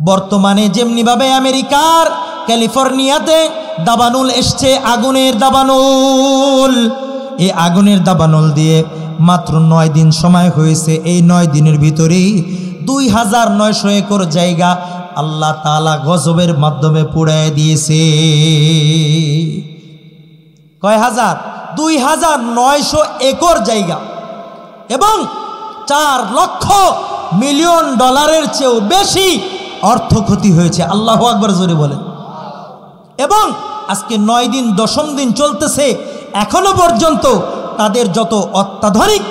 বর্তমানে যেমনিভাবে আমেরিকার ক্যালিফোর্নিয়াতে দাবানল এসছে, আগুনের দাবানল, এই আগুনের দাবানল দিয়ে মাত্র 9 দিন সময় হয়েছে। এই 9 দিনের ভিতরেই 2900 একর জায়গা আল্লাহ তাআলা গজবের মাধ্যমে পুড়িয়ে দিয়েছে। কয় হাজার? 2900 একর জায়গা এবং 4 লক্ষ মিলিয়ন ডলারের চেয়েও বেশি অর্থ ক্ষতি হয়েছে। আল্লাহু আকবার জোরে বলেন। এবং আজকে 9 দিন 10ম দিন চলতেছে, এখনো পর্যন্ত তাদের যত অত্যাধুনিক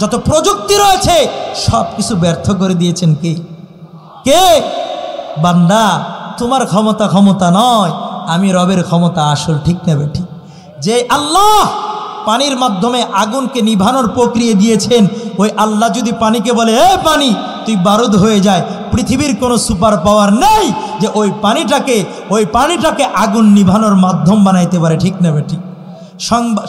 যত প্রযুক্তি রয়েছে সব কিছু ব্যর্থ করে দিয়েছেন কে? বান্দা, তোমার ক্ষমতা নয়, আমি রবের ক্ষমতা আসল, ঠিক না বেঠিক? যে আল্লাহ পানির মাধ্যমে আগুনকে নিভানোর প্রক্রিয়া দিয়েছেন, ওই আল্লাহ যদি পানিকে বলে এ পানি তুই বারুদ হয়ে যায়, পৃথিবীর কোনো সুপার পাওয়ার নেই যে ওই পানিটাকে আগুন নিভানোর মাধ্যম বানাইতে পারে, ঠিক না বেঠিক?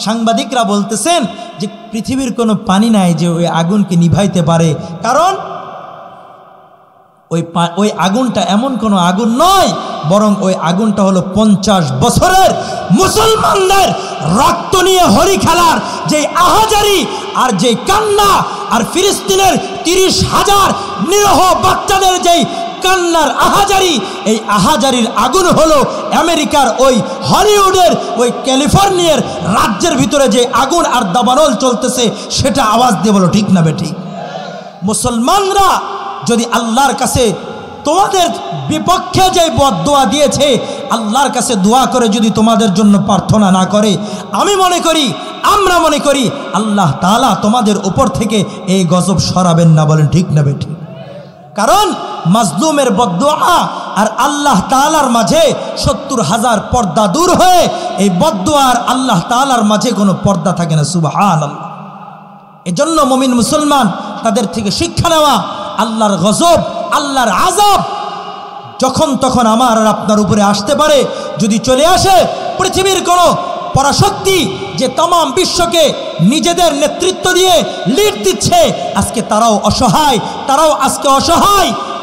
সাংবাদিকরা বলতেছেন যে পৃথিবীর কোনো পানি নাই যে ওই আগুনকে নিভাইতে পারে, কারণ ওই আগুনটা এমন কোনো আগুন নয়, বরং ওই আগুনটা হলো 50 বছরের মুসলমানদের রক্ত নিয়ে হরি খেলার যেই আহাজারি আর যেই কান্না, আর ফিলিস্তিনের 30,000 নিরহ বাচ্চাদের যেই কান্নার আহাজারি, এই আহাজারির আগুন হলো আমেরিকার ওই হলিউডের ওই ক্যালিফোর্নিয়ার রাজ্যের ভিতরে যে আগুন আর দাবানল চলতেছে, সেটা আওয়াজ দিয়ে বলো, ঠিক না বেঠিক? মুসলমানরা যদি আল্লাহর কাছে তোমাদের বিপক্ষে যে বদদোয়া দিয়েছে, আল্লাহর কাছে দোয়া করে যদি তোমাদের জন্য প্রার্থনা না করে, আমরা মনে করি আল্লাহ তাআলা তোমাদের উপর থেকে এই গজব সরাবেন না, বলেন ঠিক না বেঠিক? কারণ মাজলুমের বদদোয়া আর আল্লাহ তাআলার মাঝে 70,000 পর্দা দূর হয়ে এই বদদোয়া আর আল্লাহ তাআলার মাঝে কোনো পর্দা থাকে না। সুবহানাল্লাহ। এজন্য মুমিন মুসলমান তাদের থেকে শিক্ষা নেওয়া, আল্লাহর গজব, আল্লাহর আযাব যখন তখন আমার আর আপনার উপরে আসতে পারে। যদি চলে আসে, পৃথিবীর কোনো পরাশক্তি যে তাম বিশ্বকে নিজেদের নেতৃত্ব দিয়ে লিড দিচ্ছে, আজকে তারাও অসহায়,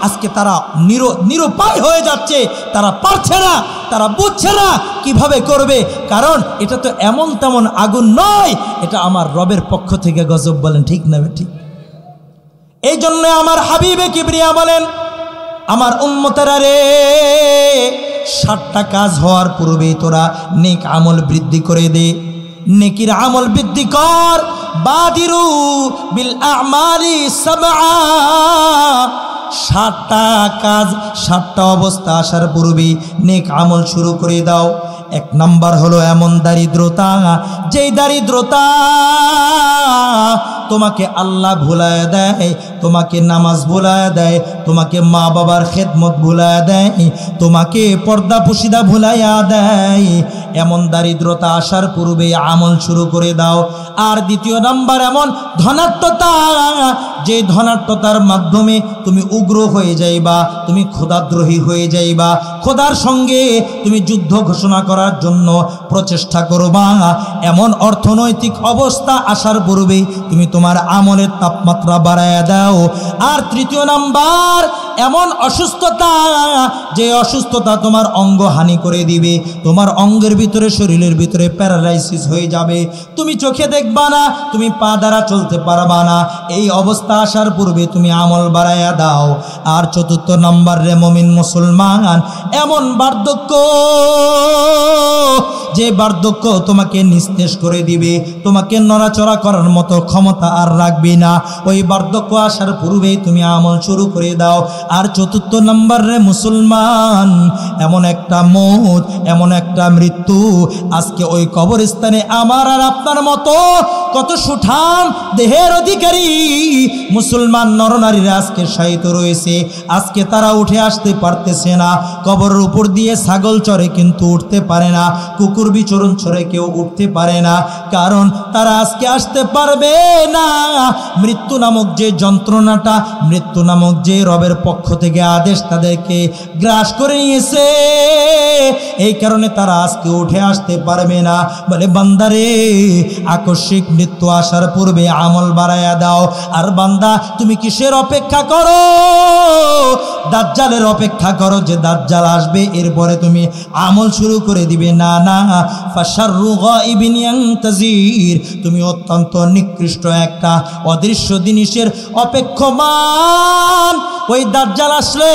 আজকে তারা নিরুপায় হয়ে যাচ্ছে। তারা পারছে না, তারা বুঝছে না কিভাবে করবে, কারণ এটা তো এমন তেমন আগুন নয়, এটা আমার রবের পক্ষ থেকে গজব, বলেন ঠিক না বেঠিক? এই জন্য আমার হাবিবে কিবরিয়া বলেন, আমার উম্মতেরা রে, 7টা কাজ হওয়ার পূর্বেই তোরা নেক আমল বৃদ্ধি করে দে, নেকির আমল বৃদ্ধি কর। বাদিরু বিল আমালি সাবআ, 7টা কাজ, 7টা অবস্থা আসার পূর্বেই নেক আমল শুরু করে দাও। 1 নাম্বার হলো এমন দারিদ্রতা, যেই দারিদ্রতা তোমাকে আল্লাহ ভুলায় দেয়, তোমাকে নামাজ ভুলায় দেয়, তোমাকে মা বাবার খেদমত ভুলায় দেয়, তোমাকে পর্দা পুশিদা ভুলাইয়া দেয়। এমন দারিদ্রতা আসার পূর্বে আমল শুরু করে দাও। আর 2 নাম্বার এমন ধনাত্মতা, যে ধনাত্মতার মাধ্যমে তুমি উগ্র হয়ে যাইবা, তুমি খোদাদ্রোহী হয়ে যাইবা, খোদার সঙ্গে তুমি যুদ্ধ ঘোষণা করার জন্য প্রচেষ্টা করবা। এমন অর্থনৈতিক অবস্থা আসার পূর্বে তুমি তোমার আমলের তাপমাত্রা বাড়ায় দাও। আর 3 নাম্বার এমন অসুস্থতা, যে অসুস্থতা তোমার অঙ্গ হানি করে দিবে, তোমার অঙ্গের ভিতরে, শরীরের ভিতরে প্যারালাইসিস হয়ে যাবে, তুমি চোখে দেখবা না, তুমি পা দ্বারা চলতে পারবা না। এই অবস্থা আসার পূর্বে তুমি আমল বাড়ায়া দাও। আর 4 নাম্বার রে মুমিন মুসলমান, এমন বার্ধক্য, যে বার্ধক্য তোমাকে নিস্তেজ করে দিবে, তোমাকে নড়াচড়া করার মতো ক্ষমতা আর রাখবে না। ওই বার্ধক্য আসার পূর্বেই তুমি আমল শুরু করে দাও। আর 4 নাম্বার রে মুসলমান, এমন একটা মৌত, এমন একটা মৃত্যু, আজকে ওই কবরস্থানে আমার আর আপনার মতো কত সুঠাম দেহের অধিকারী মুসলমান নরনারীরা আজকে শায়িত রয়েছে। আজকে তারা উঠে আসতে পারতেছে না। কবরের উপর দিয়ে ছাগল চড়ে কিন্তু উঠতে পারে না, কুকুর বিচরণ চড়ে কেউ উঠতে পারে না, কারণ তারা আজকে আসতে পারবে না। মৃত্যু নামক যে যন্ত্রণাটা, মৃত্যু নামক যে রবের পক্ষ থেকে আদেশ তাদেরকে গ্রাস করে নিয়েছে, এই কারণে তারা আজকে উঠে আসতে পারবে না। বলে বান্দারে, আকস্মিক মৃত্যু আসার পূর্বে আমল বাড়ায়া দাও। আর বান্দা তুমি কিসের অপেক্ষা করো? দাজ্জালের অপেক্ষা করো যে দাজ্জাল আসবে, এরপরে তুমি আমল শুরু করে দিবে। না না, ফাশাররু গায়বিন ইয়ান্তাজির, তুমি অত্যন্ত নিকৃষ্ট একটা অদৃশ্য জিনিসের অপেক্ষমান। ওই দাজ্জাল আসলে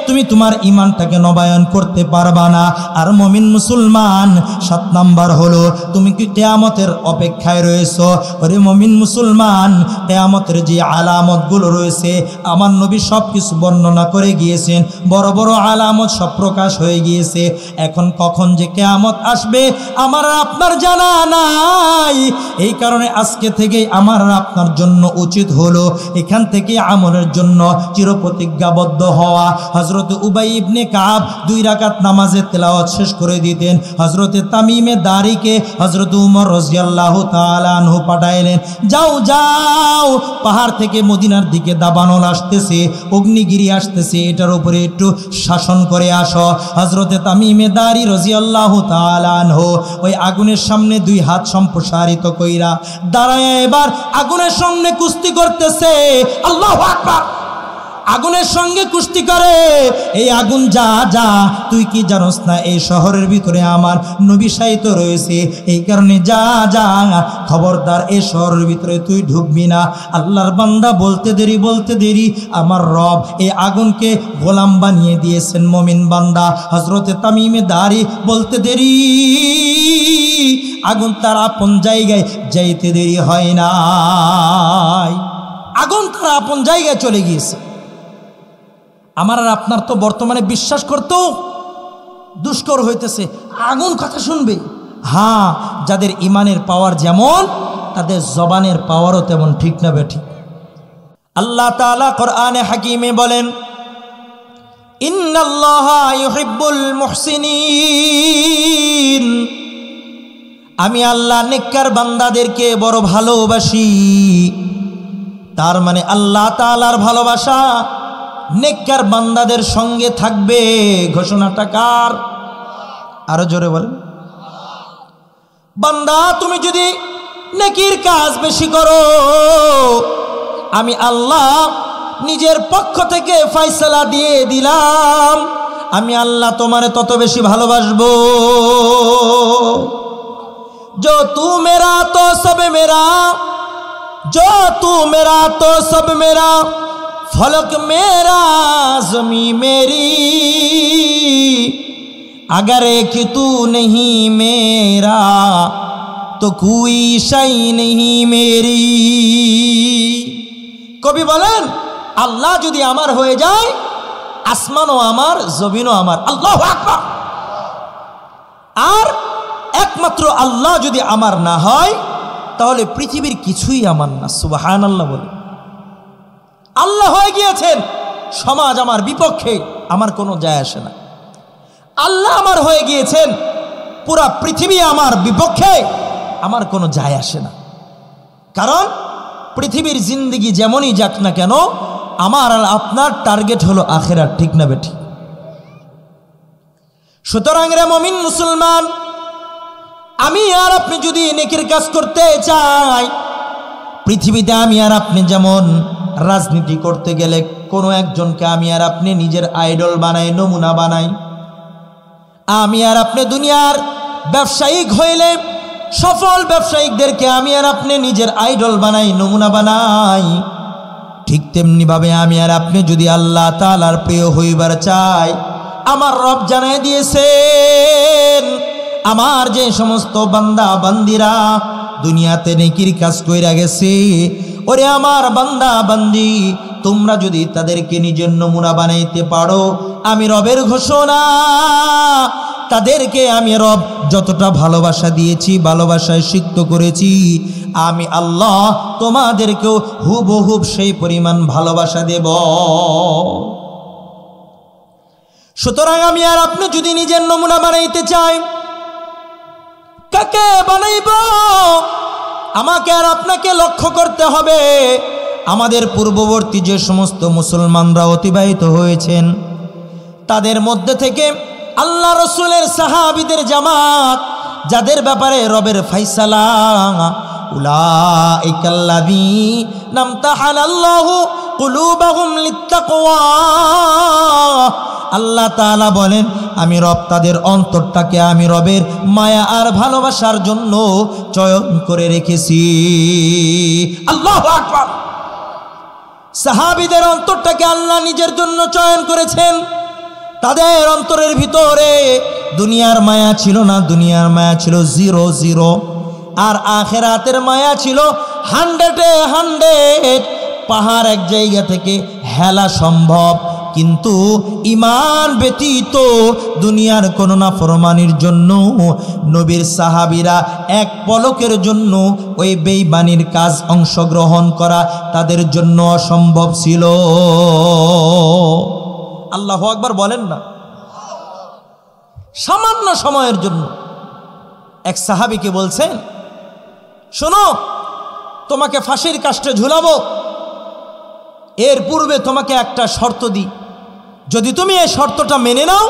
তুমি তোমার ঈমানটাকে নবায়ন করতে পারবা না। আর মুমিন মুসলমান 7 নাম্বার হলো তুমি কি কিয়ামতের অপেক্ষায় রয়েছো? ওরে মুমিন মুসলমান, কিয়ামতের যে আলামতগুলো রয়েছে আমার নবী সব কিছু বর্ণনা করে গিয়েছেন। বড় বড় আলামত সব প্রকাশ হয়ে গিয়েছে। এখন কখন যে কিয়ামত আসবে আমার আপনার জানা নাই। এই কারণে আজকে থেকে আমার আপনার জন্য উচিত হলো এখান থেকে আমলের জন্য চিরপ্রতিজ্ঞাবদ্ধ হওয়া। হযরত উবাই ইবনে কাব 2 রাকাত নামাজে তেলাওয়াত শেষ করে দিতেন। হযরত তামিমে দারিকে হযরত উমর রাদিয়াল্লাহু তাআলা আনহু পাঠাইলেন, যাও যাও, পাহাড় থেকে মদিনার দিকে দাবানল আসতেছে, অগ্নিগিরি আসতেছে, এটার উপরে একটু শাসন করে আসো। হযরত তামিমে দারি রাদিয়াল্লাহু তাআলা আনহু ওই আগুনের সামনে 2 হাত সম্প্রসারিত কইরা দাঁড়ায় এবার আগুনের সামনে কুস্তি করতেছে। আল্লাহু আকবার! আগুনের সঙ্গে কুস্তি করে। এই আগুন, যা যা, তুই কি জানোস না এই শহরের ভিতরে আমার নবী শায়িত রয়েছে, এই কারণে যা যা, খবরদার এই শহরের ভিতরে তুই ঢুকবি না। আল্লাহর বান্দা বলতে দেরি আমার রব এই আগুনকে গোলাম বানিয়ে দিয়েছেন মুমিন বান্দা। হযরতে তামিমে দারি বলতে দেরি, আগুন তার আপন জায়গায় যাইতে দেরি হয় নাই। আগুন তার আপন জায়গায় চলে গিয়েছে। আমার আর আপনার তো বর্তমানে বিশ্বাস করতেও দুষ্কর হইতেছে। আগুন কথা শুনবে? হ্যাঁ, যাদের ইমানের পাওয়ার যেমন তাদের জবানের পাওয়ারও তেমন, ঠিক না বেঠিক? আল্লাহ তাআলা কোরআনে হাকিমে বলেন, ইন্নাল্লাহা ইউহিব্বুল মুহসিনিন, আমি আল্লাহ নেককার বান্দাদেরকে বড় ভালোবাসি। তার মানে আল্লাহ তাআলার ভালোবাসা নেককার বান্দাদের সঙ্গে থাকবে। ঘোষণাটা কার? আরো জোরে বলেন। বান্দা তুমি যদি নেকির কাজ বেশি করো, আমি আল্লাহ নিজের পক্ষ থেকে ফয়সালা দিয়ে দিলাম, আমি আল্লাহ তোমারে তত বেশি ভালোবাসবো। जो तू मेरा तो सब मेरा, जो तू मेरा तो सब मेरा, फलक मेरा ज़मी मेरी, अगर एक तू नहीं मेरा तो कोई शय नहीं मेरी। কবি বলেন, আল্লাহ যদি আমার হয়ে যায়, আসমানও আমার, জমিনও আমার। আল্লাহু আকবার! আর একমাত্র আল্লাহ যদি আমার না হয় তাহলে পৃথিবীর কিছুই আমার না। সুবহানাল্লাহ বলে। আল্লাহ হয়ে গিয়েছেন, সমাজ আমার বিপক্ষে, আমার কোনো যায় আসে না। আল্লাহ আমার হয়ে গিয়েছেন, পুরা পৃথিবী আমার বিপক্ষে, আমার কোনো যায় আসে না। কারণ পৃথিবীর জিন্দেগি যেমনই যাক না কেন, আমার আর আপনার টার্গেট হলো আখিরাত, ঠিক না বেঠিক? সুতরাং রে মুমিন মুসলমান, আমি আর আপনি যদি নেকির কাজ করতে চাই, পৃথিবীতে আমি আর আপনি যেমন রাজনীতি করতে গেলে কোনো একজনকে আমি আর আপনি নিজের আইডল বানাই, নমুনা বানাই, আমি আর আপনি দুনিয়ার ব্যবসায়িক হইলে সফল ব্যবসায়িকদেরকে আমি আর আপনি নিজের আইডল বানাই, নমুনা বানাই, ঠিক তেমনিভাবে আমি আর আপনি যদি আল্লাহ তাআলার প্রিয় হইবার চাই, আমার রব জানাই দিয়েছেন, আমার যে সমস্ত বান্দা বান্দিরা দুনিয়াতে নেকির কাজ কইরা গেছে, ওরে আমার বান্দা বান্দি, তোমরা যদি তাদেরকে নিজের নমুনা বানাইতে পারো, আমি রবের ঘোষণা, তাদেরকে আমি রব যতটা ভালোবাসা দিয়েছি, ভালোবাসায় সিক্ত করেছি, আমি আল্লাহ তোমাদেরকেও হুবহুব সেই পরিমাণ ভালোবাসা দেব। সুতরাং আমি আর আপনি যদি নিজের নমুনা বানাইতে চাই, কাকে বানাইব? আমাকে আর আপনাকে লক্ষ্য করতে হবে। আমাদের পূর্ববর্তী যে সমস্ত মুসলমানরা অতিবাহিত হয়েছেন তাদের মধ্যে থেকে আল্লাহ রসুলের সাহাবীদের জামাত যাদের ব্যাপারে রবের ফাইসালা উলাইকাল্লাযীনা ইমতাহানাল্লাহু কুলুবাহুম লিত্তাকওয়া, আল্লাহ তাআলা বলেন আমি রব তাদের অন্তরটাকে আমি রবের মায়া আর ভালোবাসার জন্য চয়ন করে রেখেছি। আল্লাহু আকবার। সাহাবীদের অন্তরটাকে আল্লাহ নিজের জন্য চয়ন করেছেন। তাদের অন্তরের ভিতরে দুনিয়ার মায়া ছিল না, দুনিয়ার মায়া ছিল 0 আর আখিরাতের মায়া ছিল 100। পাহাড় এক জায়গা থেকে হেলা সম্ভব, কিন্তু ঈমান ব্যতীত দুনিয়ার কোনো নাফরমানির জন্য নবীর সাহাবীরা এক পলকের জন্য ওই বেঈমানির কাজ অংশগ্রহণ করা তাদের জন্য অসম্ভব ছিল। আল্লাহু আকবার বলেন না। সামান্য সময়ের জন্য এক সাহাবীকে বলছেন, শোনো তোমাকে ফাঁসির কাস্টে ঝুলাবো, এর পূর্বে তোমাকে একটা শর্ত দিই, যদি তুমি এই শর্তটা মেনে নাও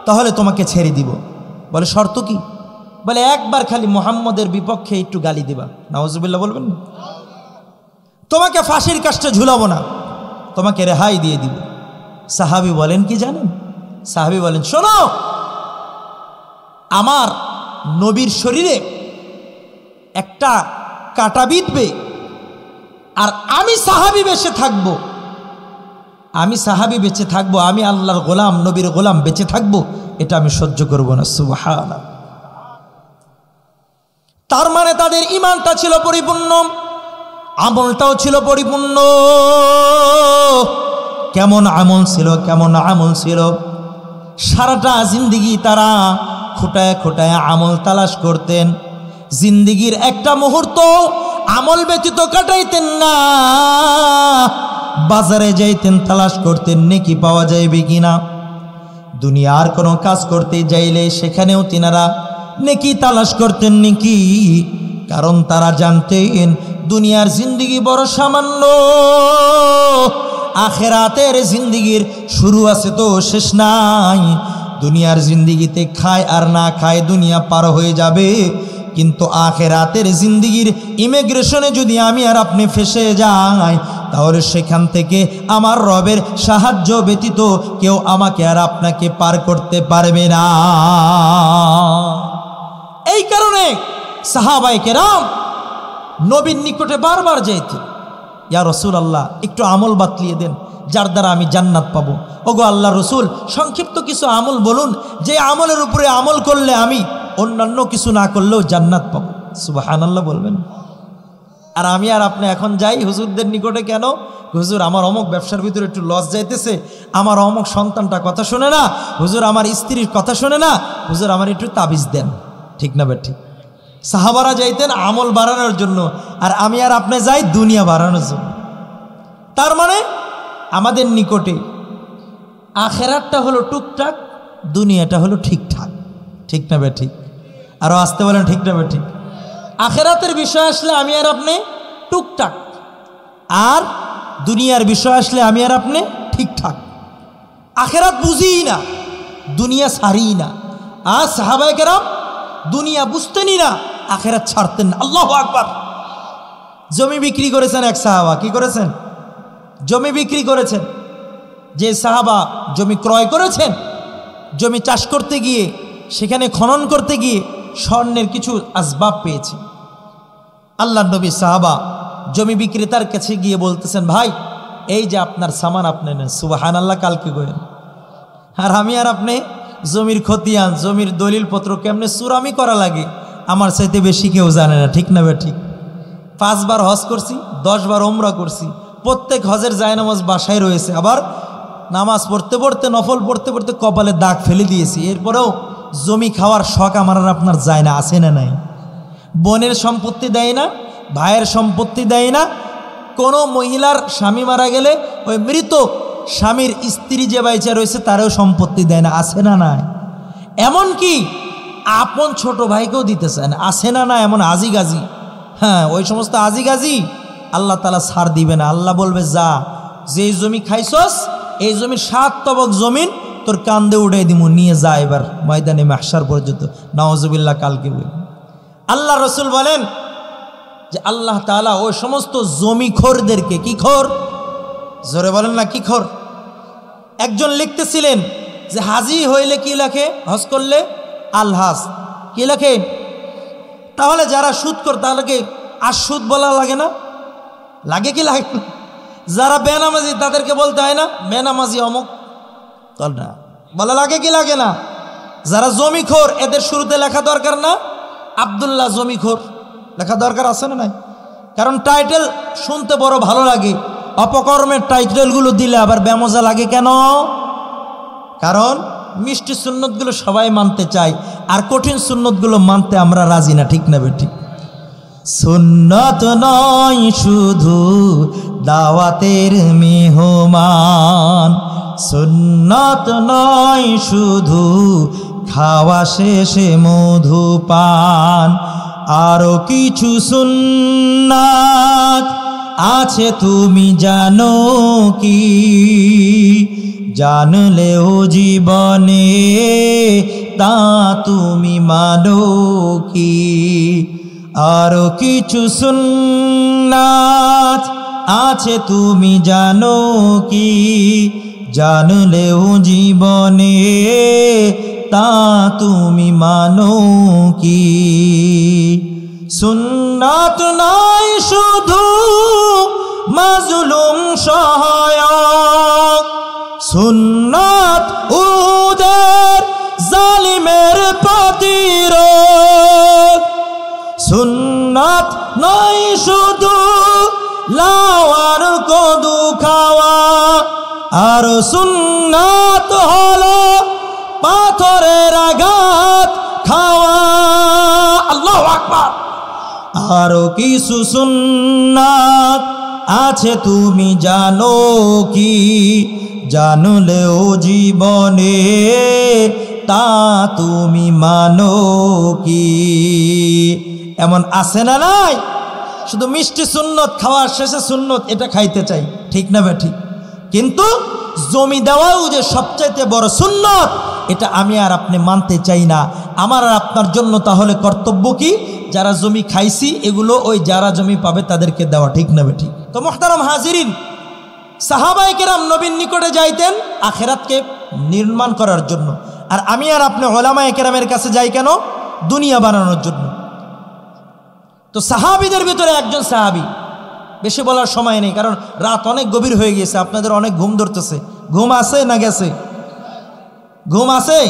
তাহলে তোমাকে ছেড়ে দিব। বলে শর্ত কি? বলে একবার খালি মুহাম্মদের বিপক্ষে একটু গালি দিবা। নাউজুবিল্লাহ বলবেন না? তোমাকে ফাঁসির কাস্টে ঝুলাবো না, তোমাকে রেহাই দিয়ে দিব। সাহাবী বলেন কি জানেন? সাহাবী বলেন, শোনো আমার নবীর শরীরে একটা কাঁটা বিঁধবে আর আমি সাহাবী বেঁচে থাকবো, আমি সাহাবী বেঁচে থাকবো, আমি আল্লাহর গোলাম নবীর গোলাম বেঁচে থাকবো, এটা আমি সহ্য করব না। সুবহানাল্লাহ। তার মানে তাদের ঈমানটা ছিল পরিপূর্ণ, আমলটাও ছিল পরিপূর্ণ। কেমন আমল ছিল, কেমন আমল ছিল? সারাটা জিন্দিগি তারা খুঁটায় খুঁটায় আমল তালাশ করতেন, জিন্দিগির একটা মুহূর্ত আমল ব্যতীত কাটাইতেন না। বাজারে যাইতেন, তালাশ করতেন নেকি পাওয়া যাইবে কিনা। দুনিয়ার কোনো কাজ করতে যাইলে সেখানেও তিনারা নেকি তালাশ করতেন, নেকি। কারণ তারা জানতেন দুনিয়ার জিন্দিগি বড় সামান্য, আখিরাতের জিন্দিগির শুরু আছে তো শেষ নাই। দুনিয়ার জিন্দিগিতে খায় আর না খায় দুনিয়া পার হয়ে যাবে, কিন্তু আখিরাতের জিন্দিগির ইমিগ্রেশনে যদি আমি আর আপনি ফেসে যাই তাহলে সেখান থেকে আমার রবের সাহায্য ব্যতীত কেউ আমাকে আর আপনাকে পার করতে পারবে না। এই কারণে সাহাবায়ে কেরাম নবীর নিকটে বারবার যাইতেন, ইয়া রাসূলুল্লাহ একটু আমল বাতলিয়ে দেন যার দ্বারা আমি জান্নাত পাবো। ওগো আল্লাহ রসুল সংক্ষিপ্ত কিছু আমল বলুন যে আমলের উপরে আমল করলে আমি অন্যান্য কিছু না করলেও জান্নাত পাবো। সুবহানাল্লাহ বলবেন। আর আমি আর আপনি এখন যাই হুজুরদের নিকটে, কেন? হুজুর আমার অমুক ব্যবসার ভিতরে একটু লস যাইতেছে, আমার অমুক সন্তানটা কথা শোনে না, হুজুর আমার স্ত্রীর কথা শোনে না, হুজুর আমার একটু তাবিজ দেন। ঠিক না বেঠিক? সাহাবারা যাইতেন আমল বাড়ানোর জন্য, আর আমি আর আপনি যাই দুনিয়া বাড়ানোর জন্য। তার মানে আমাদের নিকটে আখেরাতটা হলো টুকটাক, দুনিয়াটা হলো ঠিকঠাক। ঠিক না বেঠিক? আরো আসতে বলেন ঠিক না বেঠিক? আখেরাতের বিষয় আসলে আমি আর আপনি টুকটাক, আর দুনিয়ার বিষয় আসলে আমি আর আপনি ঠিকঠাক। আখেরাত বুঝি না, দুনিয়া ছাড়ি না। আর সাহাবায়ে কেরাম দুনিয়া বুঝতেনই না, আখেরাত ছাড়তেন না। আল্লাহু আকবার। জমি বিক্রি করেছেন এক সাহাবা। কি করেছেন? জমি বিক্রি করেছেন। যে সাহাবা জমি ক্রয় করেছেন, জমি চাষ করতে গিয়ে সেখানে খনন করতে গিয়ে স্বর্ণের কিছু আসবাব পেয়েছে। আল্লাহর নবী সাহাবা জমি বিক্রেতার কাছে গিয়ে বলতেছেন, ভাই এই যে আপনার সামান আপনি নেন। সুবহানাল্লাহ। কালকে গেলেন আর আমি আর আপনি জমির খতিয়ান, জমির দলিলপত্র কেমনে চুরামি করা লাগে আমার চাইতে বেশি কেউ জানে না। ঠিক না ঠিক? 5 বার হজ করছি, 10 বার ওমরা করছি, প্রত্যেক হজের জায়নামাজ বাসায় রয়েছে, আবার নামাজ পড়তে পড়তে নফল পড়তে পড়তে কপালে দাগ ফেলে দিয়েছি। এরপরেও জমি খাওয়ার শখ আমার আর আপনার যায় না, আছে না নাই? বোনের সম্পত্তি দেয় না, ভাইয়ের সম্পত্তি দেয় না। কোনো মহিলার স্বামী মারা গেলে ওই মৃত স্বামীর স্ত্রী যে বাইচা রয়েছে তারও সম্পত্তি দেয় না, আছে না নাই? এমনকি আপন ছোট ভাইকেও দিতে চায় না, আছে না না? এমন আজি গাজি। হ্যাঁ, ওই সমস্ত আজি গাজি আল্লাহ তাআলা ছাড় দিবে না। আল্লাহ বলবে যা, যেই জমি খাইছস এই জমির 7 তবক জমিন তোর কান্দে উঠাই দিমু, নিয়ে যা এবার ময়দানে মাহশার পর্যন্ত। নাউজুবিল্লাহ। কালকে বলি আল্লাহ রসুল বলেন যে আল্লাহ তাআলা ওই সমস্ত জমিখোরদেরকে, কি খোর, জোরে বলেন না কি খোর। একজন লিখতেছিলেন যে হাজি হইলে কি লেখে, হজ করলে আলহাজ কি লেখে, তাহলে যারা সুদ কর তাদেরকে আর সুদ বলা লাগে না? লাগে কি লাগে না? যারা বেনামাজি তাদেরকে বলতে হয় না বেনামাজি অমুক, না বলা লাগে কি লাগে না? যারা জমিখোর এদের শুরুতে লেখা দরকার না আব্দুল্লাহ জমিখোর লেখা দরকার আছে না নাই? কারণ টাইটেল শুনতে বড় ভালো লাগে, অপকর্মের টাইটেলগুলো দিলে আবার বেমজা লাগে কেন? কারণ মিষ্টি সুন্নতগুলো সবাই মানতে চায় আর কঠিন সুন্নতগুলো মানতে আমরা রাজি না, ঠিক না বেঠিক? সুন্নত নয় শুধু দাওয়াতের মেহমান, সুন্নত নয় শুধু খাওয়া শেষে মধুপান, আরো কিছু সুন্নাত আছে তুমি জানো কি? জানলেও জীবনে তা তুমি মানো কি? আরো কিছু সুন্নাত আছে তুমি জানো কি? জানলেও জীবনে তা তুমি মানো কি? সুন্নাত নয় শুধু মাজলুম সহায়ক, সুন্নাত উদের জালিমের প্রতিরোধ, সুন্নাত নয় শুধু লাওয়ার কদু খাওয়া, আর সুন্নাত হলো পাথরের আঘাত খাওয়া। আল্লাহু আকবার। আরো কিছু সুন্নাত আছে তুমি জানো কি? জানলেও জীবনে তা তুমি মানো কি? এমন আছে না নাই? শুধু মিষ্টি সুন্নত, খাওয়ার শেষে সুন্নত, এটা খাইতে চাই, ঠিক না বেঠিক? কিন্তু জমি দেওয়াও যে সবচাইতে বড় সুন্নত, এটা আমি আর আপনি মানতে চাই না। আমার আর আপনার জন্য তাহলে কর্তব্য কি? যারা জমি খাইছি এগুলো ওই যারা জমি পাবে তাদেরকে দেওয়া, ঠিক না বেঠিক? তো মুহতারাম হাজিরিন, সাহাবায়ে কেরাম নবীর নিকটে যাইতেন আখিরাতকে নির্মাণ করার জন্য, আর আমি আর আপনি উলামায়ে কেরামের কাছে যাই কেন? দুনিয়া বানানোর জন্য। তো সাহাবীদের ভিতরে একজন সাহাবী, বেশি বলার সময় নেই কারণ রাত অনেক গভীর হয়ে গেছে, আপনাদের অনেক ঘুম ধরতেছে। ঘুম আছে না গেছে? ঘুম আছে?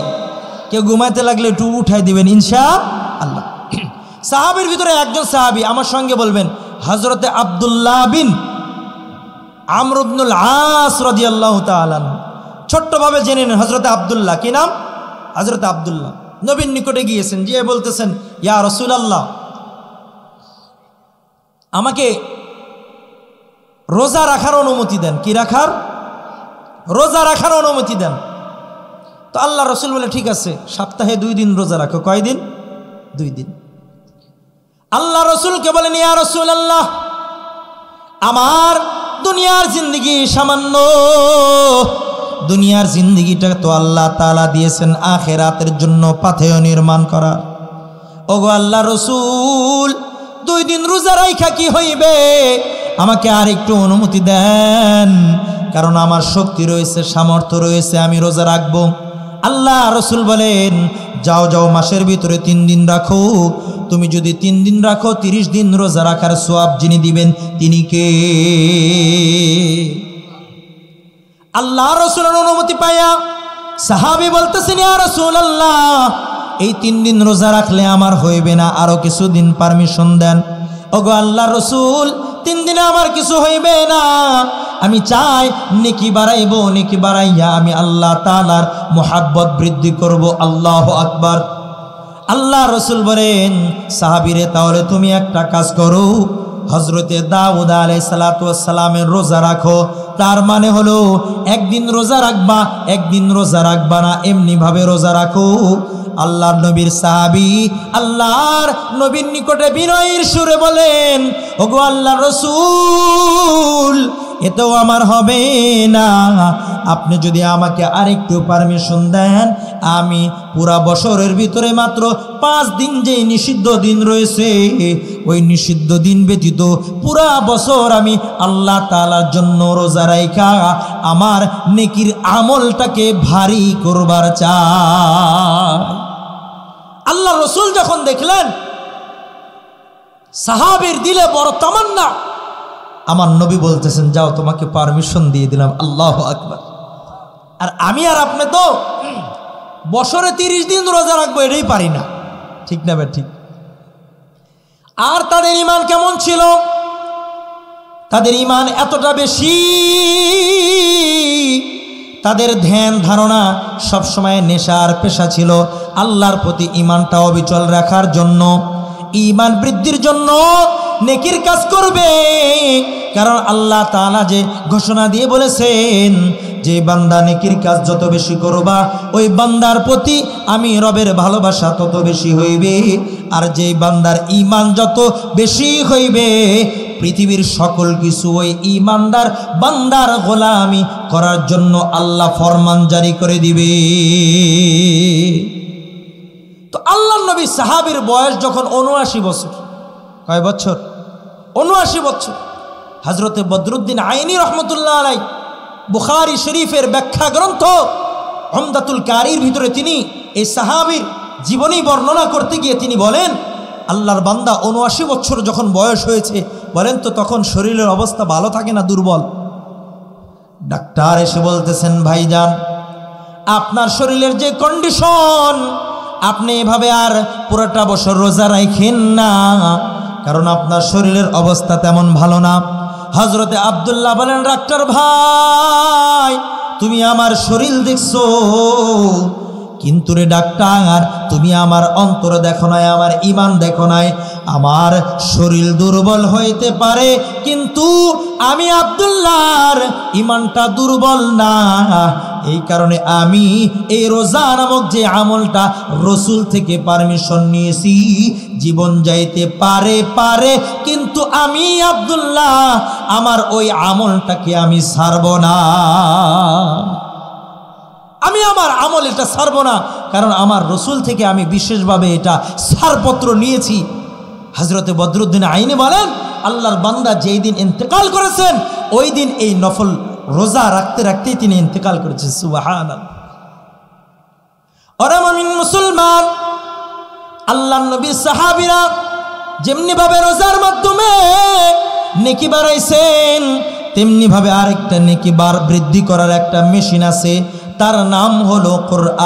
কেউ ঘুমাইতে লাগলে একটু উঠাই দিবেন ইনশাআল্লাহ। সাহাবীর ভিতরে একজন সাহাবী, আমার সঙ্গে বলবেন হযরতে আব্দুল্লাহ বিন আমর ইবনুল আস রাদিয়াল্লাহু তাআলা আনহু। ছোট্টভাবে জেনে নেন হযরতে আব্দুল্লাহ, কি নাম? হযরতে আব্দুল্লাহ নবীর নিকটে গিয়েছেন, গিয়ে বলতেছেন ইয়া রাসূলুল্লাহ, আমাকে রোজা রাখার অনুমতি দেন। কি রাখার? রোজা রাখার অনুমতি দেন। তো আল্লাহ রসুল বলে ঠিক আছে, সপ্তাহে 2 দিন রোজা রাখো। কয় দিন? 2 দিন। আল্লাহ রসুলকে বলেন ইয়া রাসূলুল্লাহ, আমার দুনিয়ার জিন্দেগি সামান্য, দুনিয়ার জিন্দেগিটা তো আল্লাহ তাআলা দিয়েছেন আখিরাতের জন্য পাথেয় নির্মাণ করার। ওগো আল্লাহ রসুল, 2 দিন রোজা রাইখা কি হইবে? আমাকে আর একটু অনুমতি দেন, কারণ আমার শক্তি রয়েছে, সামর্থ্য রয়েছে, আমি রোজা রাখবো। আল্লাহ রসুল বলেন যাও যাও, মাসের ভিতরে 3 দিন রাখো। তুমি যদি 3 দিন রাখো, 30 দিন রোজা রাখার সওয়াব যিনি দিবেন তিনি কে? আল্লাহ রসুলের অনুমতি পাইয়া সাহাবী বলতেছেন ইয়া রাসূলুল্লাহ, এই 3 দিন রোজা রাখলে আমার হইবে না, আরো কিছুদিন পারমিশন দেন। ওগো আল্লাহ রসুল, 3 দিনে আমার কিছু হইবে না, আমি চাই নেকি বাড়াইবো, নেকি বাড়াইয়া আমি আল্লাহ তাআলার মুহাব্বত বৃদ্ধি করব। আল্লাহু আকবার। আল্লাহ রসুল বলেন সাহাবীরে, তাহলে তুমি একটা কাজ করো, হযরতে দাউদ আলাইহিস সালাতু ওয়াস সালামের রোজা রাখো। তার মানে হলো একদিন রোজা রাখবা, একদিন রোজা রাখবা না, এমনি ভাবে রোজা রাখো। আল্লাহর নবীর সাহাবী আল্লাহর নবীর নিকটে বিনয়ের সুরে বলেন, ওগো আল্লাহর রাসূল, এতেও আমার হবে না, আপনি যদি আমাকে আরেকটু পারমিশন দেন, আমি পুরা বছরের ভিতরে মাত্র 5 দিন যে নিষিদ্ধ দিন রয়েছে, ওই নিষিদ্ধ দিন ব্যতীত পুরা বছর আমি আল্লাহ তাআলার জন্য রোজা রাখা আমার নেকির আমলটাকে ভারী করবার চাই। আল্লাহ রসুল যখন দেখলেন সাহাবীর দিলে বড় তামান্না, আমার নবী বলতেছেন, যাও তোমাকে পারমিশন দিয়ে দিলাম। আল্লাহু আকবার। আর আমি আর আপনি তো বছরে 30 দিন রোজা রাখবো, এটাই পারি না, ঠিক না ভাই? ঠিক। আর তাদের ঈমান কেমন ছিল? তাদের ঈমান এতটা বেশি, তাদের ধ্যান ধারণা সবসময় নেশার পেশা ছিল। আল্লাহর প্রতি ঈমানটা অবিচল রাখার জন্য, ঈমান বৃদ্ধির জন্য নেকির কাজ করবে। কারণ আল্লাহ তাআলা যে ঘোষণা দিয়ে বলেছেন যে বান্দা নেকির কাজ যত বেশি করবা, ওই বান্দার প্রতি আমি রবের ভালোবাসা তত বেশি হইবে। আর যে বান্দার ঈমান যত বেশি হইবে, পৃথিবীর সকল কিছু ওই ঈমানদার বান্দার গোলামি করার জন্য আল্লাহ ফরমান জারি করে দিবে। তো আল্লাহর নবী সাহাবীর বয়স যখন 79 বছর, কয় বছর? 79 বছর। হযরতে বদরুদ্দিন আইনি রহমতুল্লাহ আলাইহি বুখারী শরীফের ব্যাখ্যা গ্রন্থ উমদাতুল কারীর ভিতরে তিনি এই সাহাবীর জীবনী বর্ণনা করতে গিয়ে তিনি বলেন, আল্লাহর বান্দা 79 বছর যখন বয়স হয়েছে, বলেন তো তখন শরীরের অবস্থা ভালো থাকে না দুর্বল? ডাক্তার এসে বলতেছেন, ভাইজান আপনার শরীরের যে কন্ডিশন, আপনি এভাবে আর পুরোটা বছর রোজা রাখেন না, কারণ আপনার শরীরের অবস্থা তেমন ভালো না। হযরতে আব্দুল্লাহ বলেন, ডাক্তার ভাই তুমি আমার শরীর দেখছো, কিন্তু রে ডাক্তার তুমি আমার অন্তর দেখো নাই, আমার ঈমান দেখো নাই। আমার শরীর দুর্বল হইতে পারে, কিন্তু আমি আব্দুল্লাহর ঈমানটা দুর্বল না। এই কারণে আমি এই রোজা নামক যে আমলটা রসুল থেকে পারমিশন নিয়েছি, জীবন যাইতে পারে, কিন্তু আমি আব্দুল্লাহ আমার ওই আমলটাকে আমি ছাড়ব না। আমি আমার আমল এটা ছাড়ব না, কারণ আমার রসুল থেকে আমি বিশেষভাবে এটা ছাড়পত্র নিয়েছি। হযরতে বদরুদ্দিন আইনি বলেন, আল্লাহর বান্দা যেই দিন ইন্তেকাল করেছেন, ওই দিন এই নফল রোজা রাখতে রাখতেই তিনি ইন্তেকাল করেছেন। সুবহানাল্লাহ। ওরে মুমিন মুসলমান, আল্লাহর নবী সাহাবীরা যেমনি ভাবে রোজার মাধ্যমে নেকি বাড়াইছেন, তেমনি ভাবে আরেকটা নেকি বৃদ্ধি করার একটা মেশিন আছে, তার নাম হলো কোরআন।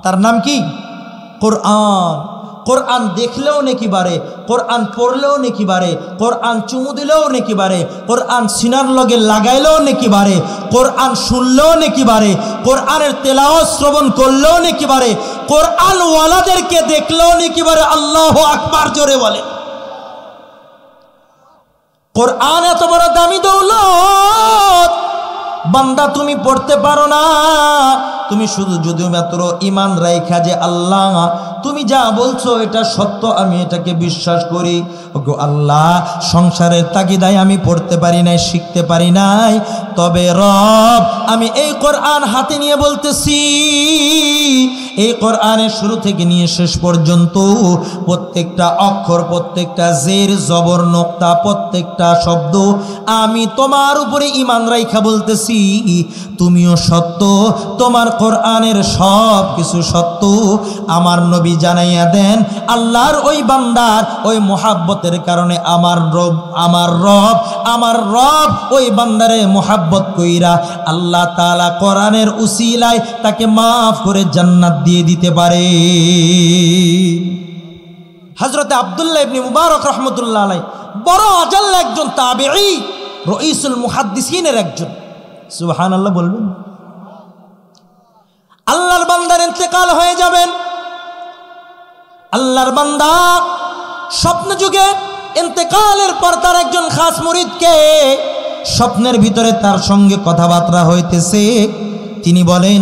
তার নাম কি? কোরআন। কোরআন দেখলেও নেকি বাড়ে, কোরআন পড়লেও নেকি বাড়ে, কোরআন চুমু দিলেও নেকি বাড়ে, কোরআন সিনার লগে লাগাইলেও নেকি বাড়ে, কোরআন শুনলেও নেকি বাড়ে, কোরআনের তেলাওয়াত শ্রবণ করলেও নেকি বাড়ে, কোরআন ওয়ালাদেরকে দেখলেও নেকি বাড়ে। আল্লাহু আকবার জোরে বলে। কোরআন এত বড় দামি দৌলত, বান্দা তুমি পড়তে পারো না, তুমি শুধু যদি মাত্র ঈমান রাইখা যে আল্লাহ তুমি যা বলছো এটা সত্য, আমি এটাকে বিশ্বাস করি। ওগো আল্লাহ, সংসারের তাগিদায় আমি পড়তে পারি নাই, শিখতে পারি নাই, তবে রব আমি এই কোরআন হাতে নিয়ে বলতেছি, এই কোরআনের শুরু থেকে নিয়ে শেষ পর্যন্ত প্রত্যেকটা অক্ষর, প্রত্যেকটা জের জবর নোক্তা, প্রত্যেকটা শব্দ আমি তোমার উপরে ঈমান রাইখা বলতেছি, তুমিও সত্য, তোমার কোরআনের সব কিছু সত্য। আমার নবী জানাইয়া দেন, আল্লাহর ওই বান্দার ওই মোহাব্বতের কারণে আমার রব ওই বান্দারে মোহাব্বত কইরা আল্লাহ তাআলা কোরআনের উসিলায় তাকে মাফ করে জান্নাত দিয়ে দিতে পারে। হযরতে আব্দুল্লাহ ইবনে মুবারক রহমতুল্লাহ আলাইহি বড় আজাল্লা একজন তাবেঈ, রঈসুল মুহাদ্দিসিনের একজন। সুবহানাল্লাহ বলবেন। আল্লাহর বান্দার ইন্তেকাল হয়ে যাবেন, আল্লাহর বান্দা স্বপ্ন যুগে ইন্তেকালের পর তার একজন খাস মুরিদকে স্বপ্নের ভিতরে তার সঙ্গে কথাবার্তা হইতেছে। তিনি বলেন,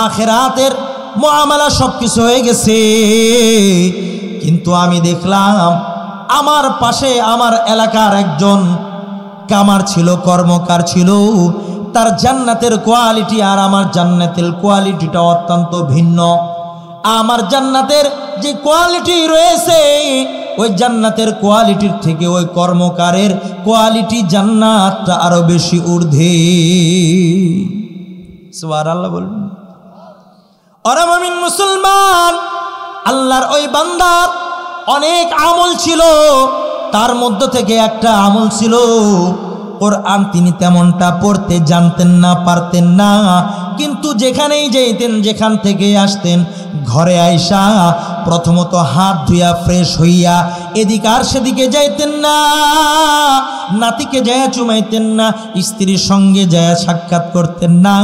আখিরাতের মুআমালা সব কিছু হয়ে গেছে। কিন্তু আমি দেখলাম আমার পাশে আমার এলাকার একজন কামার ছিল, কর্মকার ছিল, তার জান্নাতের কোয়ালিটি আর আমার জান্নাতের কোয়ালিটিটা অত্যন্ত ভিন্ন। আমার জান্নাতের যে কোয়ালিটি রয়েছে ওই জান্নাতের কোয়ালিটির থেকে ওই কর্মকারের কোয়ালিটি জান্নাতটা আরো বেশি ঊর্ধ্বে। সুবহানাল্লাহ বলুন। ওরে মুমিন মুসলমান, আল্লাহর ওই বান্দার অনেক আমল ছিল, তার মধ্য থেকে একটা আমল ছিল কোরআন তিনি তেমনটা পড়তে জানতেন না, পারতেন না, কিন্তু যেখানেই যেতেন, যেখান থেকে আসতেন, ঘরে আইসা প্রথমত হাত ধুইয়া ফ্রেশ হইয়া এদিকে আর সেদিকে যাইতেন না, নাতিকে যায় চুমাইতেন না, স্ত্রীর সঙ্গে যায় সাক্ষাৎ করতেন না,